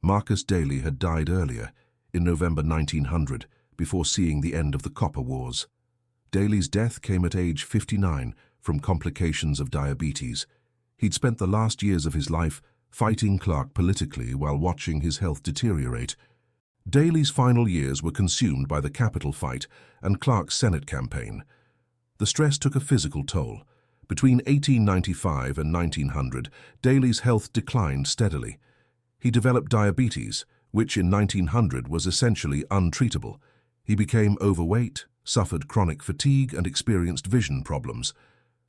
Marcus Daly had died earlier, in November 1900, before seeing the end of the Copper Wars. Daly's death came at age 59 from complications of diabetes. He'd spent the last years of his life fighting Clark politically while watching his health deteriorate. Daly's final years were consumed by the Capitol fight and Clark's Senate campaign. The stress took a physical toll. Between 1895 and 1900, Daly's health declined steadily. He developed diabetes, which in 1900 was essentially untreatable. He became overweight, suffered chronic fatigue, and experienced vision problems.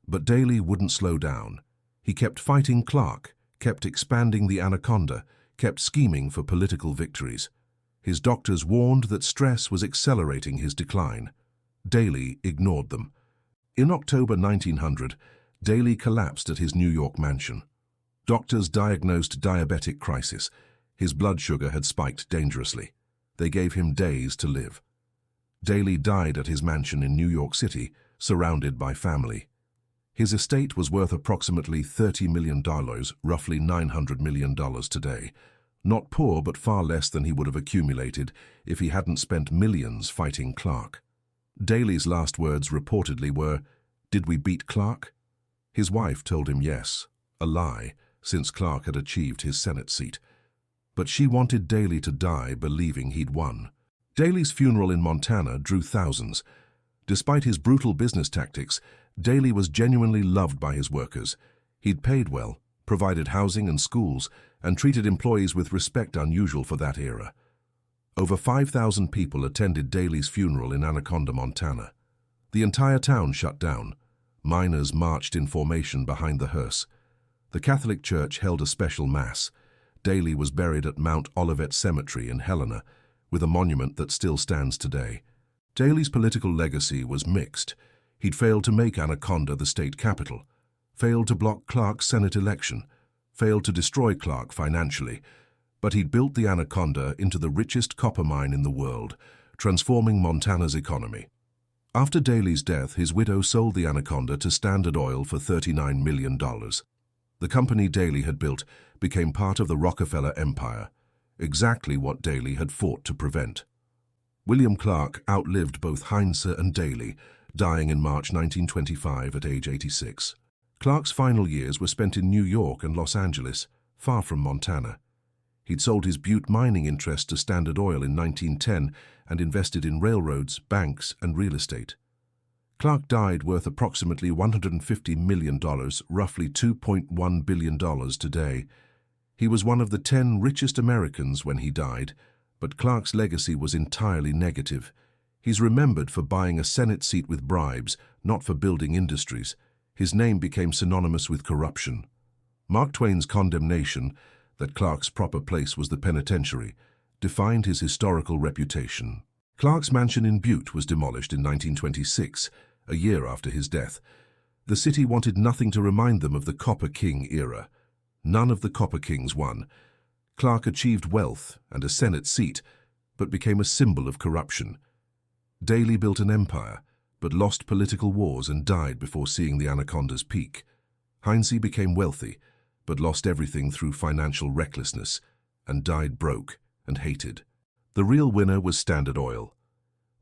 But Daly wouldn't slow down. He kept fighting Clark, kept expanding the Anaconda, kept scheming for political victories. His doctors warned that stress was accelerating his decline. Daly ignored them. In October 1900, Daly collapsed at his New York mansion. Doctors diagnosed diabetic crisis. His blood sugar had spiked dangerously. They gave him days to live. Daly died at his mansion in New York City, surrounded by family. His estate was worth approximately $30 million, roughly $900 million today. Not poor, but far less than he would have accumulated if he hadn't spent millions fighting Clark. Daly's last words reportedly were, "Did we beat Clark?" His wife told him yes, a lie, since Clark had achieved his Senate seat. But she wanted Daly to die believing he'd won. Daly's funeral in Montana drew thousands. Despite his brutal business tactics, Daly was genuinely loved by his workers. He'd paid well, provided housing and schools, and treated employees with respect unusual for that era. Over 5,000 people attended Daly's funeral in Anaconda, Montana. The entire town shut down. Miners marched in formation behind the hearse. The Catholic Church held a special mass. Daly was buried at Mount Olivet Cemetery in Helena, with a monument that still stands today. Daly's political legacy was mixed. He'd failed to make Anaconda the state capital, failed to block Clark's Senate election, failed to destroy Clark financially, but he'd built the Anaconda into the richest copper mine in the world, transforming Montana's economy. After Daly's death, his widow sold the Anaconda to Standard Oil for $39 million. The company Daly had built became part of the Rockefeller empire, exactly what Daly had fought to prevent. William Clark outlived both Heinze and Daly, dying in March 1925 at age 86. Clark's final years were spent in New York and Los Angeles, far from Montana. He'd sold his Butte mining interest to Standard Oil in 1910 and invested in railroads, banks, and real estate. Clark died worth approximately $150 million, roughly $2.1 billion today. He was one of the 10 richest Americans when he died, but Clark's legacy was entirely negative. He's remembered for buying a Senate seat with bribes, not for building industries. His name became synonymous with corruption. Mark Twain's condemnation, that Clark's proper place was the penitentiary, defined his historical reputation. Clark's mansion in Butte was demolished in 1926, a year after his death. The city wanted nothing to remind them of the Copper King era. None of the Copper Kings won. Clark achieved wealth and a Senate seat, but became a symbol of corruption. Daly built an empire, but lost political wars and died before seeing the Anaconda's peak. Heinze became wealthy, but lost everything through financial recklessness, and died broke and hated. The real winner was Standard Oil.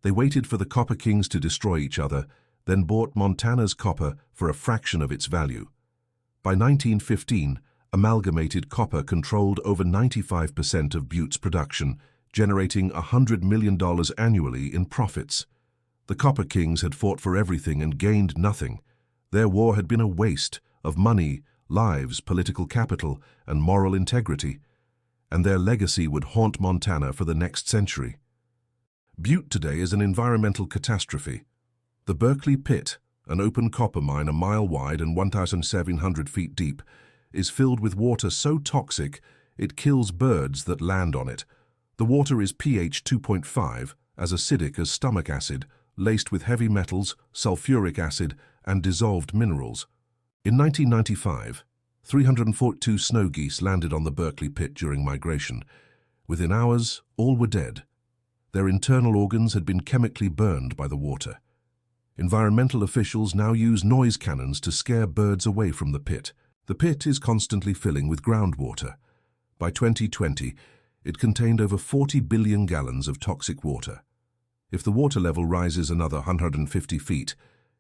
They waited for the Copper Kings to destroy each other, then bought Montana's copper for a fraction of its value. By 1915, Amalgamated Copper controlled over 95% of Butte's production, generating $100 million annually in profits. The Copper Kings had fought for everything and gained nothing. Their war had been a waste of money, lives, political capital, and moral integrity, and their legacy would haunt Montana for the next century. Butte today is an environmental catastrophe. The Berkeley Pit, an open copper mine a mile wide and 1,700 feet deep, is filled with water so toxic it kills birds that land on it. The water is pH 2.5, as acidic as stomach acid, laced with heavy metals, sulfuric acid, and dissolved minerals. In 1995, 342 snow geese landed on the Berkeley Pit during migration. Within hours, all were dead. Their internal organs had been chemically burned by the water. Environmental officials now use noise cannons to scare birds away from the pit. The pit is constantly filling with groundwater. By 2020, it contained over 40 billion gallons of toxic water. If the water level rises another 150 feet,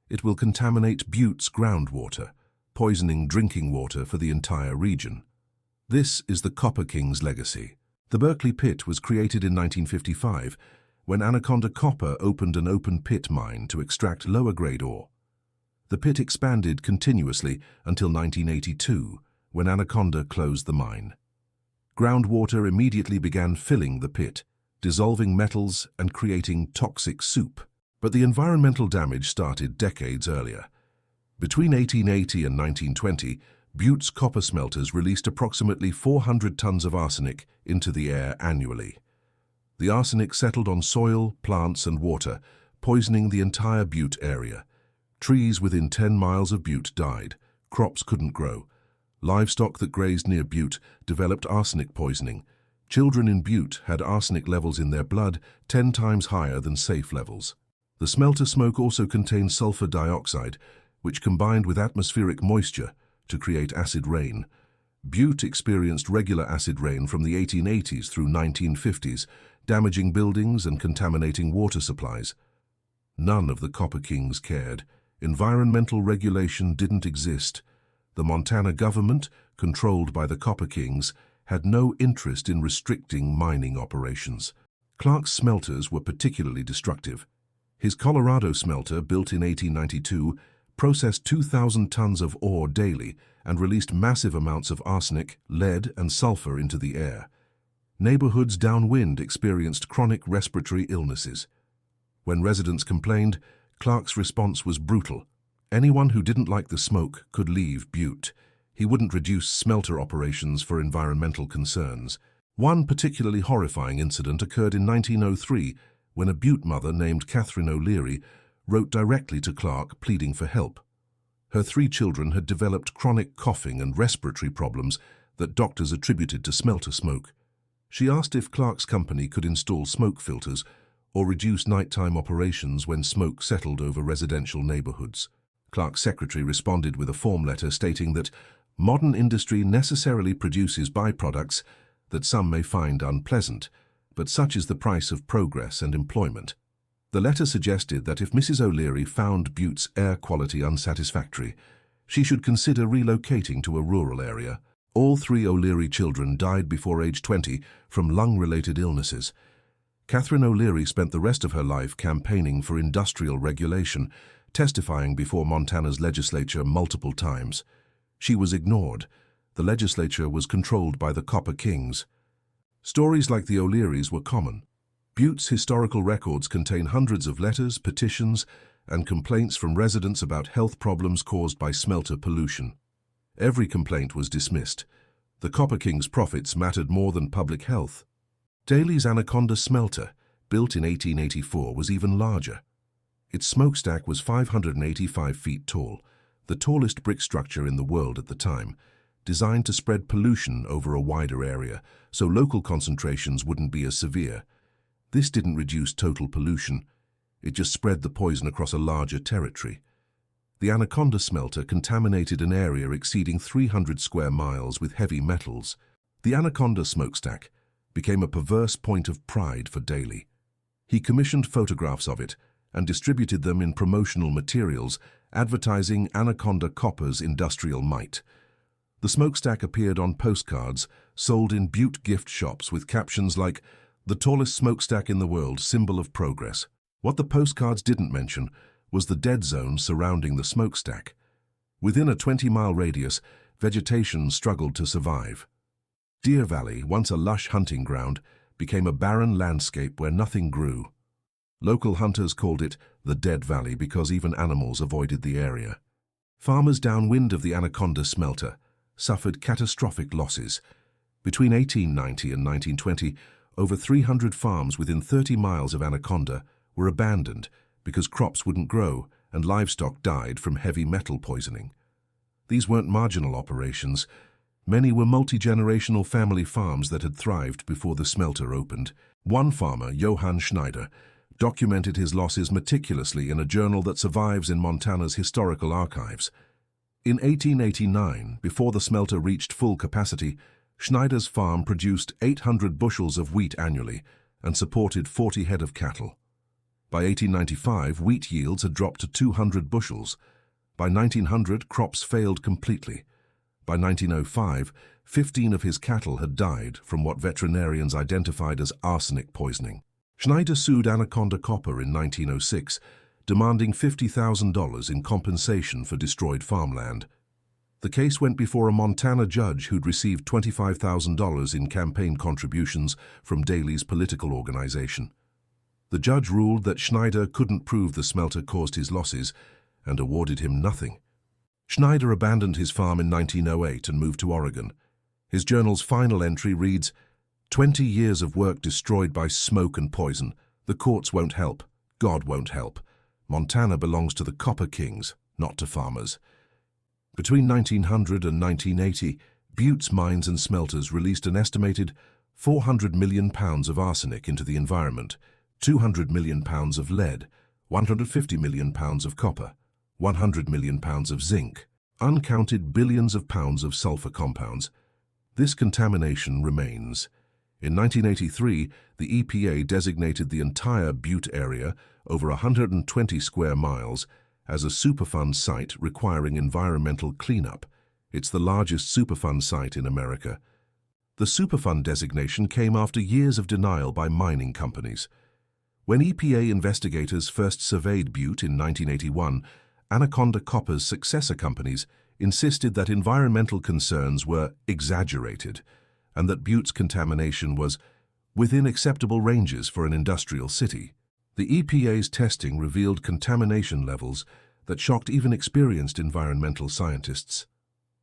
it will contaminate Butte's groundwater, poisoning drinking water for the entire region. This is the Copper King's legacy. The Berkeley Pit was created in 1955 when Anaconda Copper opened an open pit mine to extract lower-grade ore. The pit expanded continuously until 1982, when Anaconda closed the mine. Groundwater immediately began filling the pit, dissolving metals and creating toxic soup. But the environmental damage started decades earlier. Between 1880 and 1920, Butte's copper smelters released approximately 400 tons of arsenic into the air annually. The arsenic settled on soil, plants, and water, poisoning the entire Butte area. Trees within 10 miles of Butte died. Crops couldn't grow. Livestock that grazed near Butte developed arsenic poisoning. Children in Butte had arsenic levels in their blood 10 times higher than safe levels. The smelter smoke also contained sulfur dioxide, which combined with atmospheric moisture to create acid rain. Butte experienced regular acid rain from the 1880s through 1950s, damaging buildings and contaminating water supplies. None of the Copper Kings cared. Environmental regulation didn't exist. The Montana government, controlled by the Copper Kings, had no interest in restricting mining operations. Clark's smelters were particularly destructive. His Colorado smelter, built in 1892, processed 2,000 tons of ore daily and released massive amounts of arsenic, lead, and sulfur into the air. Neighborhoods downwind experienced chronic respiratory illnesses. When residents complained, Clark's response was brutal. Anyone who didn't like the smoke could leave Butte. He wouldn't reduce smelter operations for environmental concerns. One particularly horrifying incident occurred in 1903 when a Butte mother named Catherine O'Leary wrote directly to Clark pleading for help. Her 3 children had developed chronic coughing and respiratory problems that doctors attributed to smelter smoke. She asked if Clark's company could install smoke filters or reduce nighttime operations when smoke settled over residential neighborhoods. Clark's secretary responded with a form letter stating that Modern industry necessarily produces byproducts that some may find unpleasant, but such is the price of progress and employment. The letter suggested that if Mrs. O'Leary found Butte's air quality unsatisfactory, she should consider relocating to a rural area. All 3 O'Leary children died before age 20 from lung-related illnesses. Catherine O'Leary spent the rest of her life campaigning for industrial regulation, testifying before Montana's legislature multiple times. She was ignored. The legislature was controlled by the Copper Kings. Stories like the O'Learys were common. Butte's historical records contain hundreds of letters, petitions, and complaints from residents about health problems caused by smelter pollution. Every complaint was dismissed. The Copper Kings' profits mattered more than public health. Daly's Anaconda smelter, built in 1884, was even larger. Its smokestack was 585 feet tall, the tallest brick structure in the world at the time, designed to spread pollution over a wider area, so local concentrations wouldn't be as severe. This didn't reduce total pollution. It just spread the poison across a larger territory. The Anaconda smelter contaminated an area exceeding 300 square miles with heavy metals. The Anaconda smokestack became a perverse point of pride for Daly. He commissioned photographs of it and distributed them in promotional materials, advertising Anaconda Copper's industrial might. The smokestack appeared on postcards sold in Butte gift shops with captions like, "The tallest smokestack in the world, symbol of progress." What the postcards didn't mention was the dead zone surrounding the smokestack. Within a 20-mile radius, vegetation struggled to survive. Deer Valley, once a lush hunting ground, became a barren landscape where nothing grew. Local hunters called it the Dead Valley because even animals avoided the area. Farmers downwind of the Anaconda smelter suffered catastrophic losses. Between 1890 and 1920, over 300 farms within 30 miles of Anaconda were abandoned because crops wouldn't grow and livestock died from heavy metal poisoning. These weren't marginal operations. Many were multi-generational family farms that had thrived before the smelter opened. One farmer, Johann Schneider, documented his losses meticulously in a journal that survives in Montana's historical archives. In 1889, before the smelter reached full capacity, Schneider's farm produced 800 bushels of wheat annually and supported 40 head of cattle. By 1895, wheat yields had dropped to 200 bushels. By 1900, crops failed completely. By 1905, 15 of his cattle had died from what veterinarians identified as arsenic poisoning. Schneider sued Anaconda Copper in 1906, demanding $50,000 in compensation for destroyed farmland. The case went before a Montana judge who'd received $25,000 in campaign contributions from Daly's political organization. The judge ruled that Schneider couldn't prove the smelter caused his losses and awarded him nothing. Schneider abandoned his farm in 1908 and moved to Oregon. His journal's final entry reads, "20 years of work destroyed by smoke and poison. The courts won't help. God won't help. Montana belongs to the Copper Kings, not to farmers." Between 1900 and 1980, Butte's mines and smelters released an estimated 400 million pounds of arsenic into the environment, 200 million pounds of lead, 150 million pounds of copper, 100 million pounds of zinc, uncounted billions of pounds of sulfur compounds. This contamination remains. In 1983, the EPA designated the entire Butte area, over 120 square miles, as a Superfund site requiring environmental cleanup. It's the largest Superfund site in America. The Superfund designation came after years of denial by mining companies. When EPA investigators first surveyed Butte in 1981, Anaconda Copper's successor companies insisted that environmental concerns were exaggerated and that Butte's contamination was within acceptable ranges for an industrial city. The EPA's testing revealed contamination levels that shocked even experienced environmental scientists.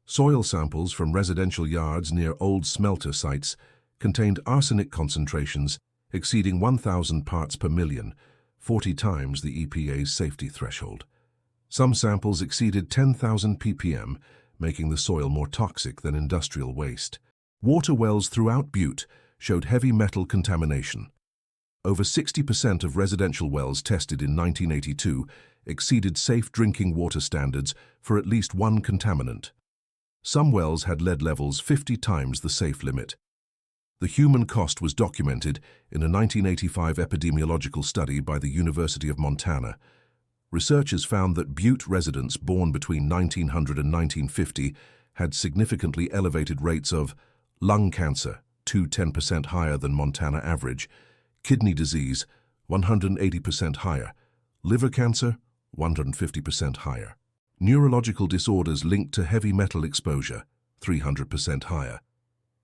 Soil samples from residential yards near old smelter sites contained arsenic concentrations exceeding 1,000 parts per million, 40 times the EPA's safety threshold. Some samples exceeded 10,000 ppm, making the soil more toxic than industrial waste. Water wells throughout Butte showed heavy metal contamination. Over 60% of residential wells tested in 1982 exceeded safe drinking water standards for at least one contaminant. Some wells had lead levels 50 times the safe limit. The human cost was documented in a 1985 epidemiological study by the University of Montana. Researchers found that Butte residents born between 1900 and 1950 had significantly elevated rates of lung cancer, 10% higher than Montana average, kidney disease, 180% higher, liver cancer, 150% higher, neurological disorders linked to heavy metal exposure, 300% higher.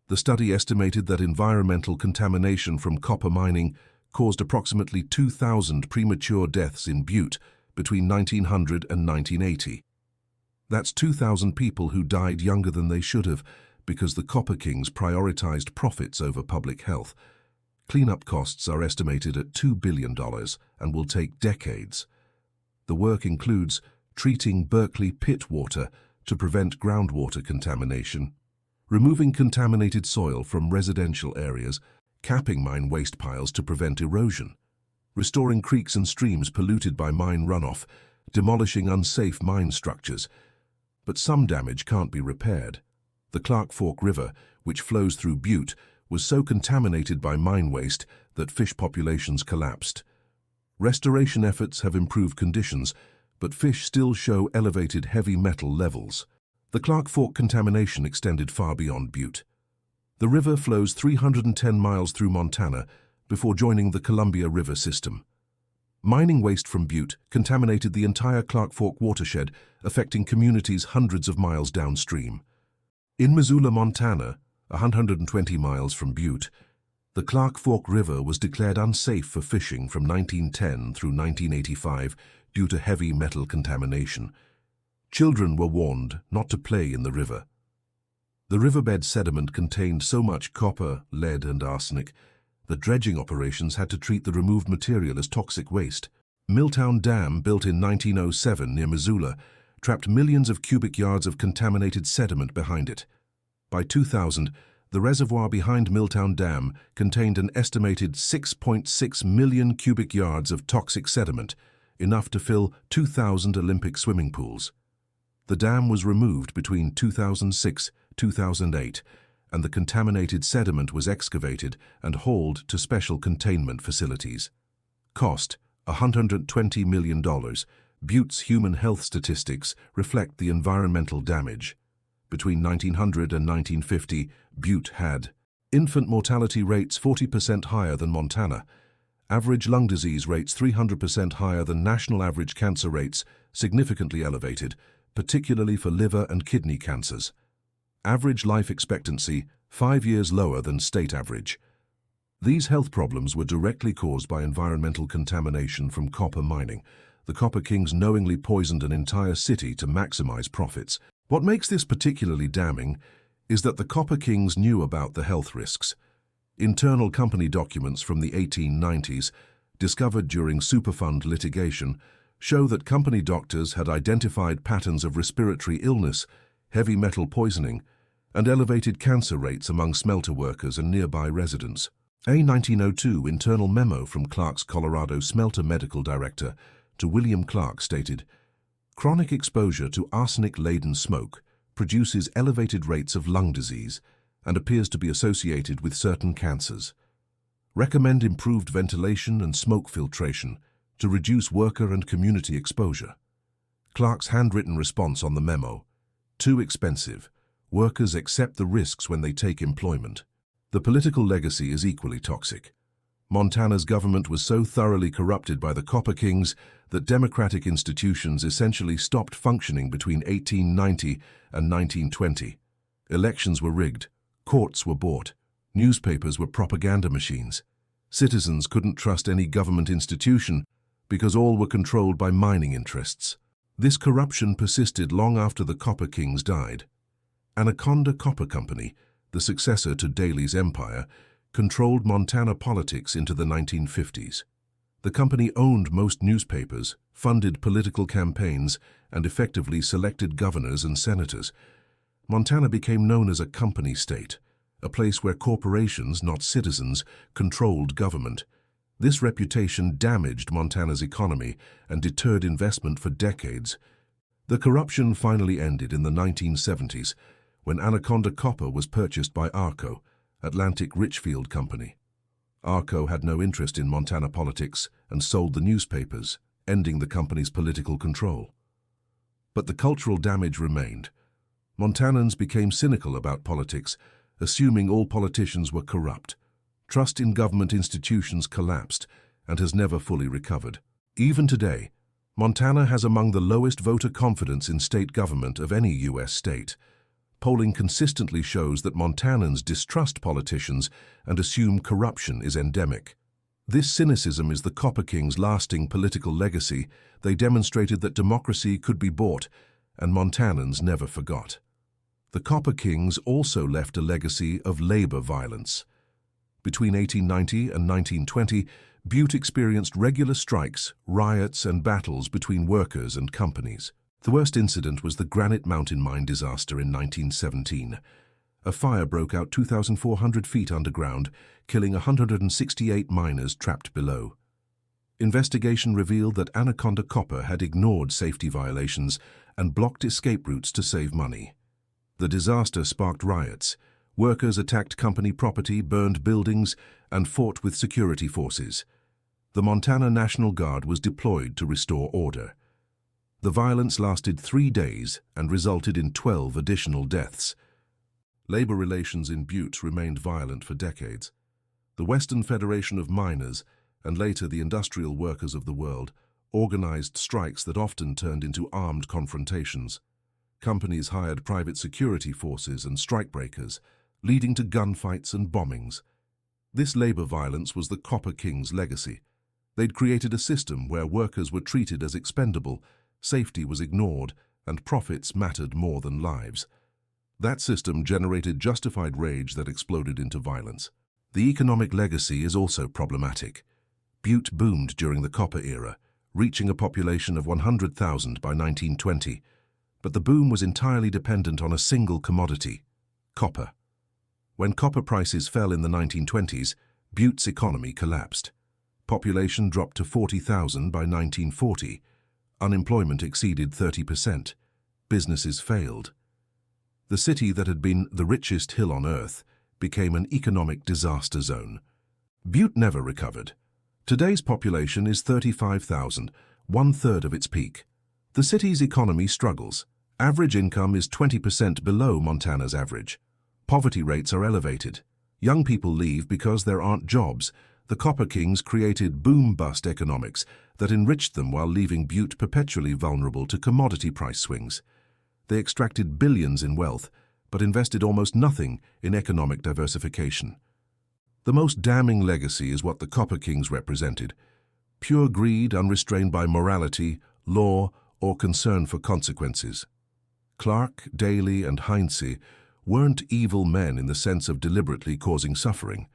The study estimated that environmental contamination from copper mining caused approximately 2,000 premature deaths in Butte between 1900 and 1980. That's 2,000 people who died younger than they should have because the copper kings prioritized profits over public health. Cleanup costs are estimated at $2 billion and will take decades. The work includes treating Berkeley Pit water to prevent groundwater contamination, removing contaminated soil from residential areas, capping mine waste piles to prevent erosion, restoring creeks and streams polluted by mine runoff, demolishing unsafe mine structures. But some damage can't be repaired. The Clark Fork River, which flows through Butte, was so contaminated by mine waste that fish populations collapsed. Restoration efforts have improved conditions, but fish still show elevated heavy metal levels. The Clark Fork contamination extended far beyond Butte. The river flows 310 miles through Montana before joining the Columbia River system. Mining waste from Butte contaminated the entire Clark Fork watershed, affecting communities hundreds of miles downstream. In Missoula, Montana, 120 miles from Butte, the Clark Fork River was declared unsafe for fishing from 1910 through 1985 due to heavy metal contamination. Children were warned not to play in the river. The riverbed sediment contained so much copper, lead, and arsenic that dredging operations had to treat the removed material as toxic waste. Milltown Dam, built in 1907 near Missoula, trapped millions of cubic yards of contaminated sediment behind it. By 2000, the reservoir behind Milltown Dam contained an estimated 6.6 million cubic yards of toxic sediment, enough to fill 2,000 Olympic swimming pools. The dam was removed between 2006-2008, and the contaminated sediment was excavated and hauled to special containment facilities. Cost, $120 million. Butte's human health statistics reflect the environmental damage. Between 1900 and 1950, Butte had infant mortality rates 40% higher than Montana, average lung disease rates 300% higher than national average cancer rates, significantly elevated, particularly for liver and kidney cancers. Average life expectancy 5 years lower than state average. These health problems were directly caused by environmental contamination from copper mining. The copper kings knowingly poisoned an entire city to maximize profits. What makes this particularly damning is that the copper kings knew about the health risks. Internal company documents from the 1890s, discovered during Superfund litigation, show that company doctors had identified patterns of respiratory illness, heavy metal poisoning, and elevated cancer rates among smelter workers and nearby residents. A 1902 internal memo from Clark's Colorado smelter medical director to William Clark stated, "Chronic exposure to arsenic-laden smoke produces elevated rates of lung disease and appears to be associated with certain cancers. Recommend improved ventilation and smoke filtration to reduce worker and community exposure." Clark's handwritten response on the memo: "Too expensive. Workers accept the risks when they take employment." The political legacy is equally toxic. Montana's government was so thoroughly corrupted by the copper kings that democratic institutions essentially stopped functioning between 1890 and 1920. Elections were rigged, courts were bought, newspapers were propaganda machines. Citizens couldn't trust any government institution because all were controlled by mining interests. This corruption persisted long after the copper kings died. Anaconda Copper Company, the successor to Daly's empire, controlled Montana politics into the 1950s. The company owned most newspapers, funded political campaigns, and effectively selected governors and senators. Montana became known as a company state, a place where corporations, not citizens, controlled government. This reputation damaged Montana's economy and deterred investment for decades. The corruption finally ended in the 1970s, when Anaconda Copper was purchased by ARCO, Atlantic Richfield Company. ARCO had no interest in Montana politics and sold the newspapers, ending the company's political control. But the cultural damage remained. Montanans became cynical about politics, assuming all politicians were corrupt. Trust in government institutions collapsed and has never fully recovered. Even today, Montana has among the lowest voter confidence in state government of any U.S. state. Polling consistently shows that Montanans distrust politicians and assume corruption is endemic. This cynicism is the Copper Kings' lasting political legacy. They demonstrated that democracy could be bought, and Montanans never forgot. The Copper Kings also left a legacy of labor violence. Between 1890 and 1920, Butte experienced regular strikes, riots, and battles between workers and companies. The worst incident was the Granite Mountain Mine disaster in 1917. A fire broke out 2,400 feet underground, killing 168 miners trapped below. Investigation revealed that Anaconda Copper had ignored safety violations and blocked escape routes to save money. The disaster sparked riots. Workers attacked company property, burned buildings, and fought with security forces. The Montana National Guard was deployed to restore order. The violence lasted 3 days and resulted in 12 additional deaths. Labor relations in Butte remained violent for decades. The Western Federation of Miners, and later the Industrial Workers of the World, organized strikes that often turned into armed confrontations. Companies hired private security forces and strikebreakers, leading to gunfights and bombings. This labor violence was the Copper Kings' legacy. They'd created a system where workers were treated as expendable, safety was ignored, and profits mattered more than lives. That system generated justified rage that exploded into violence. The economic legacy is also problematic. Butte boomed during the copper era, reaching a population of 100,000 by 1920. But the boom was entirely dependent on a single commodity: copper. When copper prices fell in the 1920s, Butte's economy collapsed. Population dropped to 40,000 by 1940. Unemployment exceeded 30%. Businesses failed. The city that had been the richest hill on earth became an economic disaster zone. Butte never recovered. Today's population is 35,000, 1/3 of its peak. The city's economy struggles. Average income is 20% below Montana's average. Poverty rates are elevated. Young people leave because there aren't jobs. The Copper Kings created boom-bust economics that enriched them while leaving Butte perpetually vulnerable to commodity price swings. They extracted billions in wealth, but invested almost nothing in economic diversification. The most damning legacy is what the Copper Kings represented: pure greed unrestrained by morality, law, or concern for consequences. Clark, Daly, and Heinze weren't evil men in the sense of deliberately causing suffering,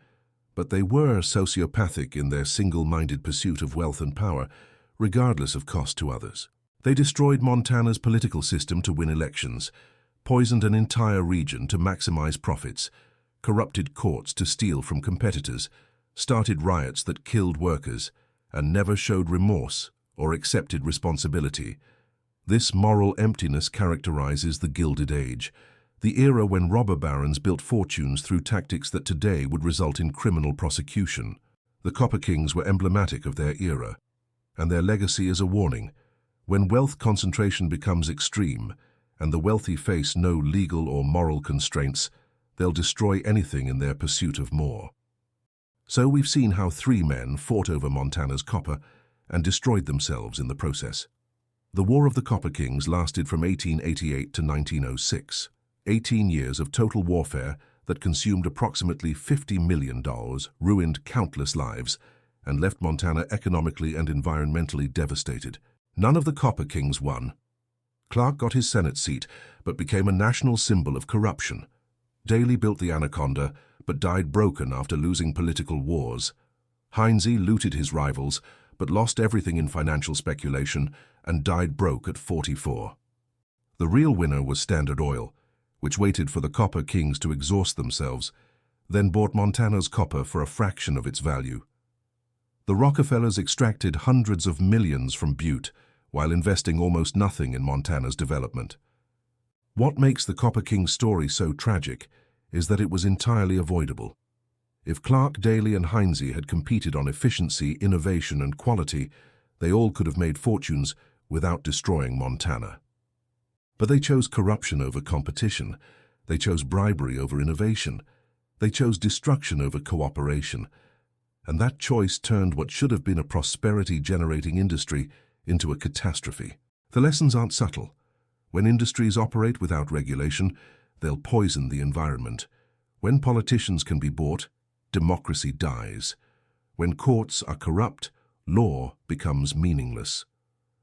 but they were sociopathic in their single-minded pursuit of wealth and power, regardless of cost to others. They destroyed Montana's political system to win elections, poisoned an entire region to maximize profits, corrupted courts to steal from competitors, started riots that killed workers, and never showed remorse or accepted responsibility. This moral emptiness characterizes the Gilded Age, the era when robber barons built fortunes through tactics that today would result in criminal prosecution. The Copper Kings were emblematic of their era, and their legacy is a warning. When wealth concentration becomes extreme, and the wealthy face no legal or moral constraints, they'll destroy anything in their pursuit of more. So we've seen how 3 men fought over Montana's copper and destroyed themselves in the process. The War of the Copper Kings lasted from 1888 to 1906, 18 years of total warfare that consumed approximately $50 million, ruined countless lives, and left Montana economically and environmentally devastated. None of the Copper Kings won. Clark got his Senate seat, but became a national symbol of corruption. Daly built the Anaconda, but died broken after losing political wars. Heinze looted his rivals, but lost everything in financial speculation and died broke at 44. The real winner was Standard Oil, which waited for the Copper Kings to exhaust themselves, then bought Montana's copper for a fraction of its value. The Rockefellers extracted hundreds of millions from Butte while investing almost nothing in Montana's development. What makes the Copper King's story so tragic is that it was entirely avoidable. If Clark, Daly, and Heinze had competed on efficiency, innovation, and quality, they all could have made fortunes without destroying Montana. But they chose corruption over competition. They chose bribery over innovation. They chose destruction over cooperation. And that choice turned what should have been a prosperity-generating industry into a catastrophe. The lessons aren't subtle. When industries operate without regulation, they'll poison the environment. When politicians can be bought, democracy dies. When courts are corrupt, law becomes meaningless.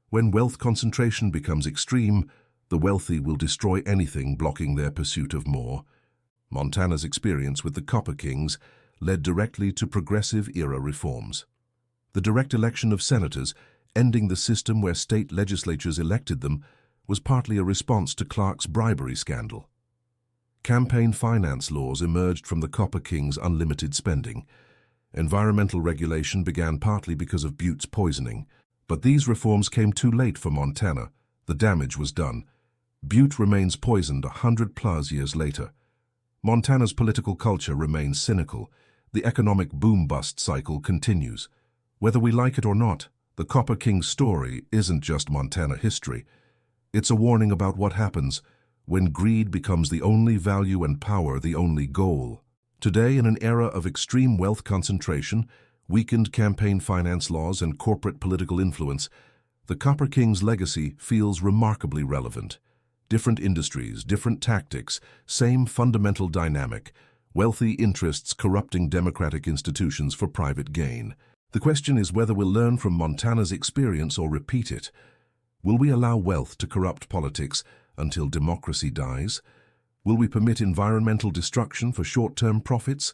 When wealth concentration becomes extreme, the wealthy will destroy anything blocking their pursuit of more. Montana's experience with the Copper Kings led directly to progressive-era reforms. The direct election of senators, ending the system where state legislatures elected them, was partly a response to Clark's bribery scandal. Campaign finance laws emerged from the Copper Kings' unlimited spending. Environmental regulation began partly because of Butte's poisoning. But these reforms came too late for Montana. The damage was done. Butte remains poisoned 100+ years later. Montana's political culture remains cynical. The economic boom-bust cycle continues. Whether we like it or not, the Copper King's story isn't just Montana history. It's a warning about what happens when greed becomes the only value and power the only goal. Today, in an era of extreme wealth concentration, weakened campaign finance laws, and corporate political influence, the Copper King's legacy feels remarkably relevant. Different industries, different tactics, same fundamental dynamic, wealthy interests corrupting democratic institutions for private gain. The question is whether we'll learn from Montana's experience or repeat it. Will we allow wealth to corrupt politics until democracy dies? Will we permit environmental destruction for short-term profits?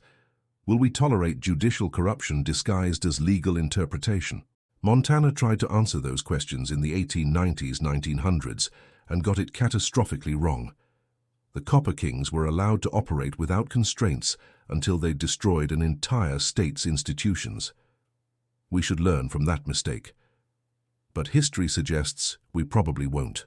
Will we tolerate judicial corruption disguised as legal interpretation? Montana tried to answer those questions in the 1890s, 1900s, and got it catastrophically wrong. The Copper Kings were allowed to operate without constraints until they destroyed an entire state's institutions. We should learn from that mistake. But history suggests we probably won't.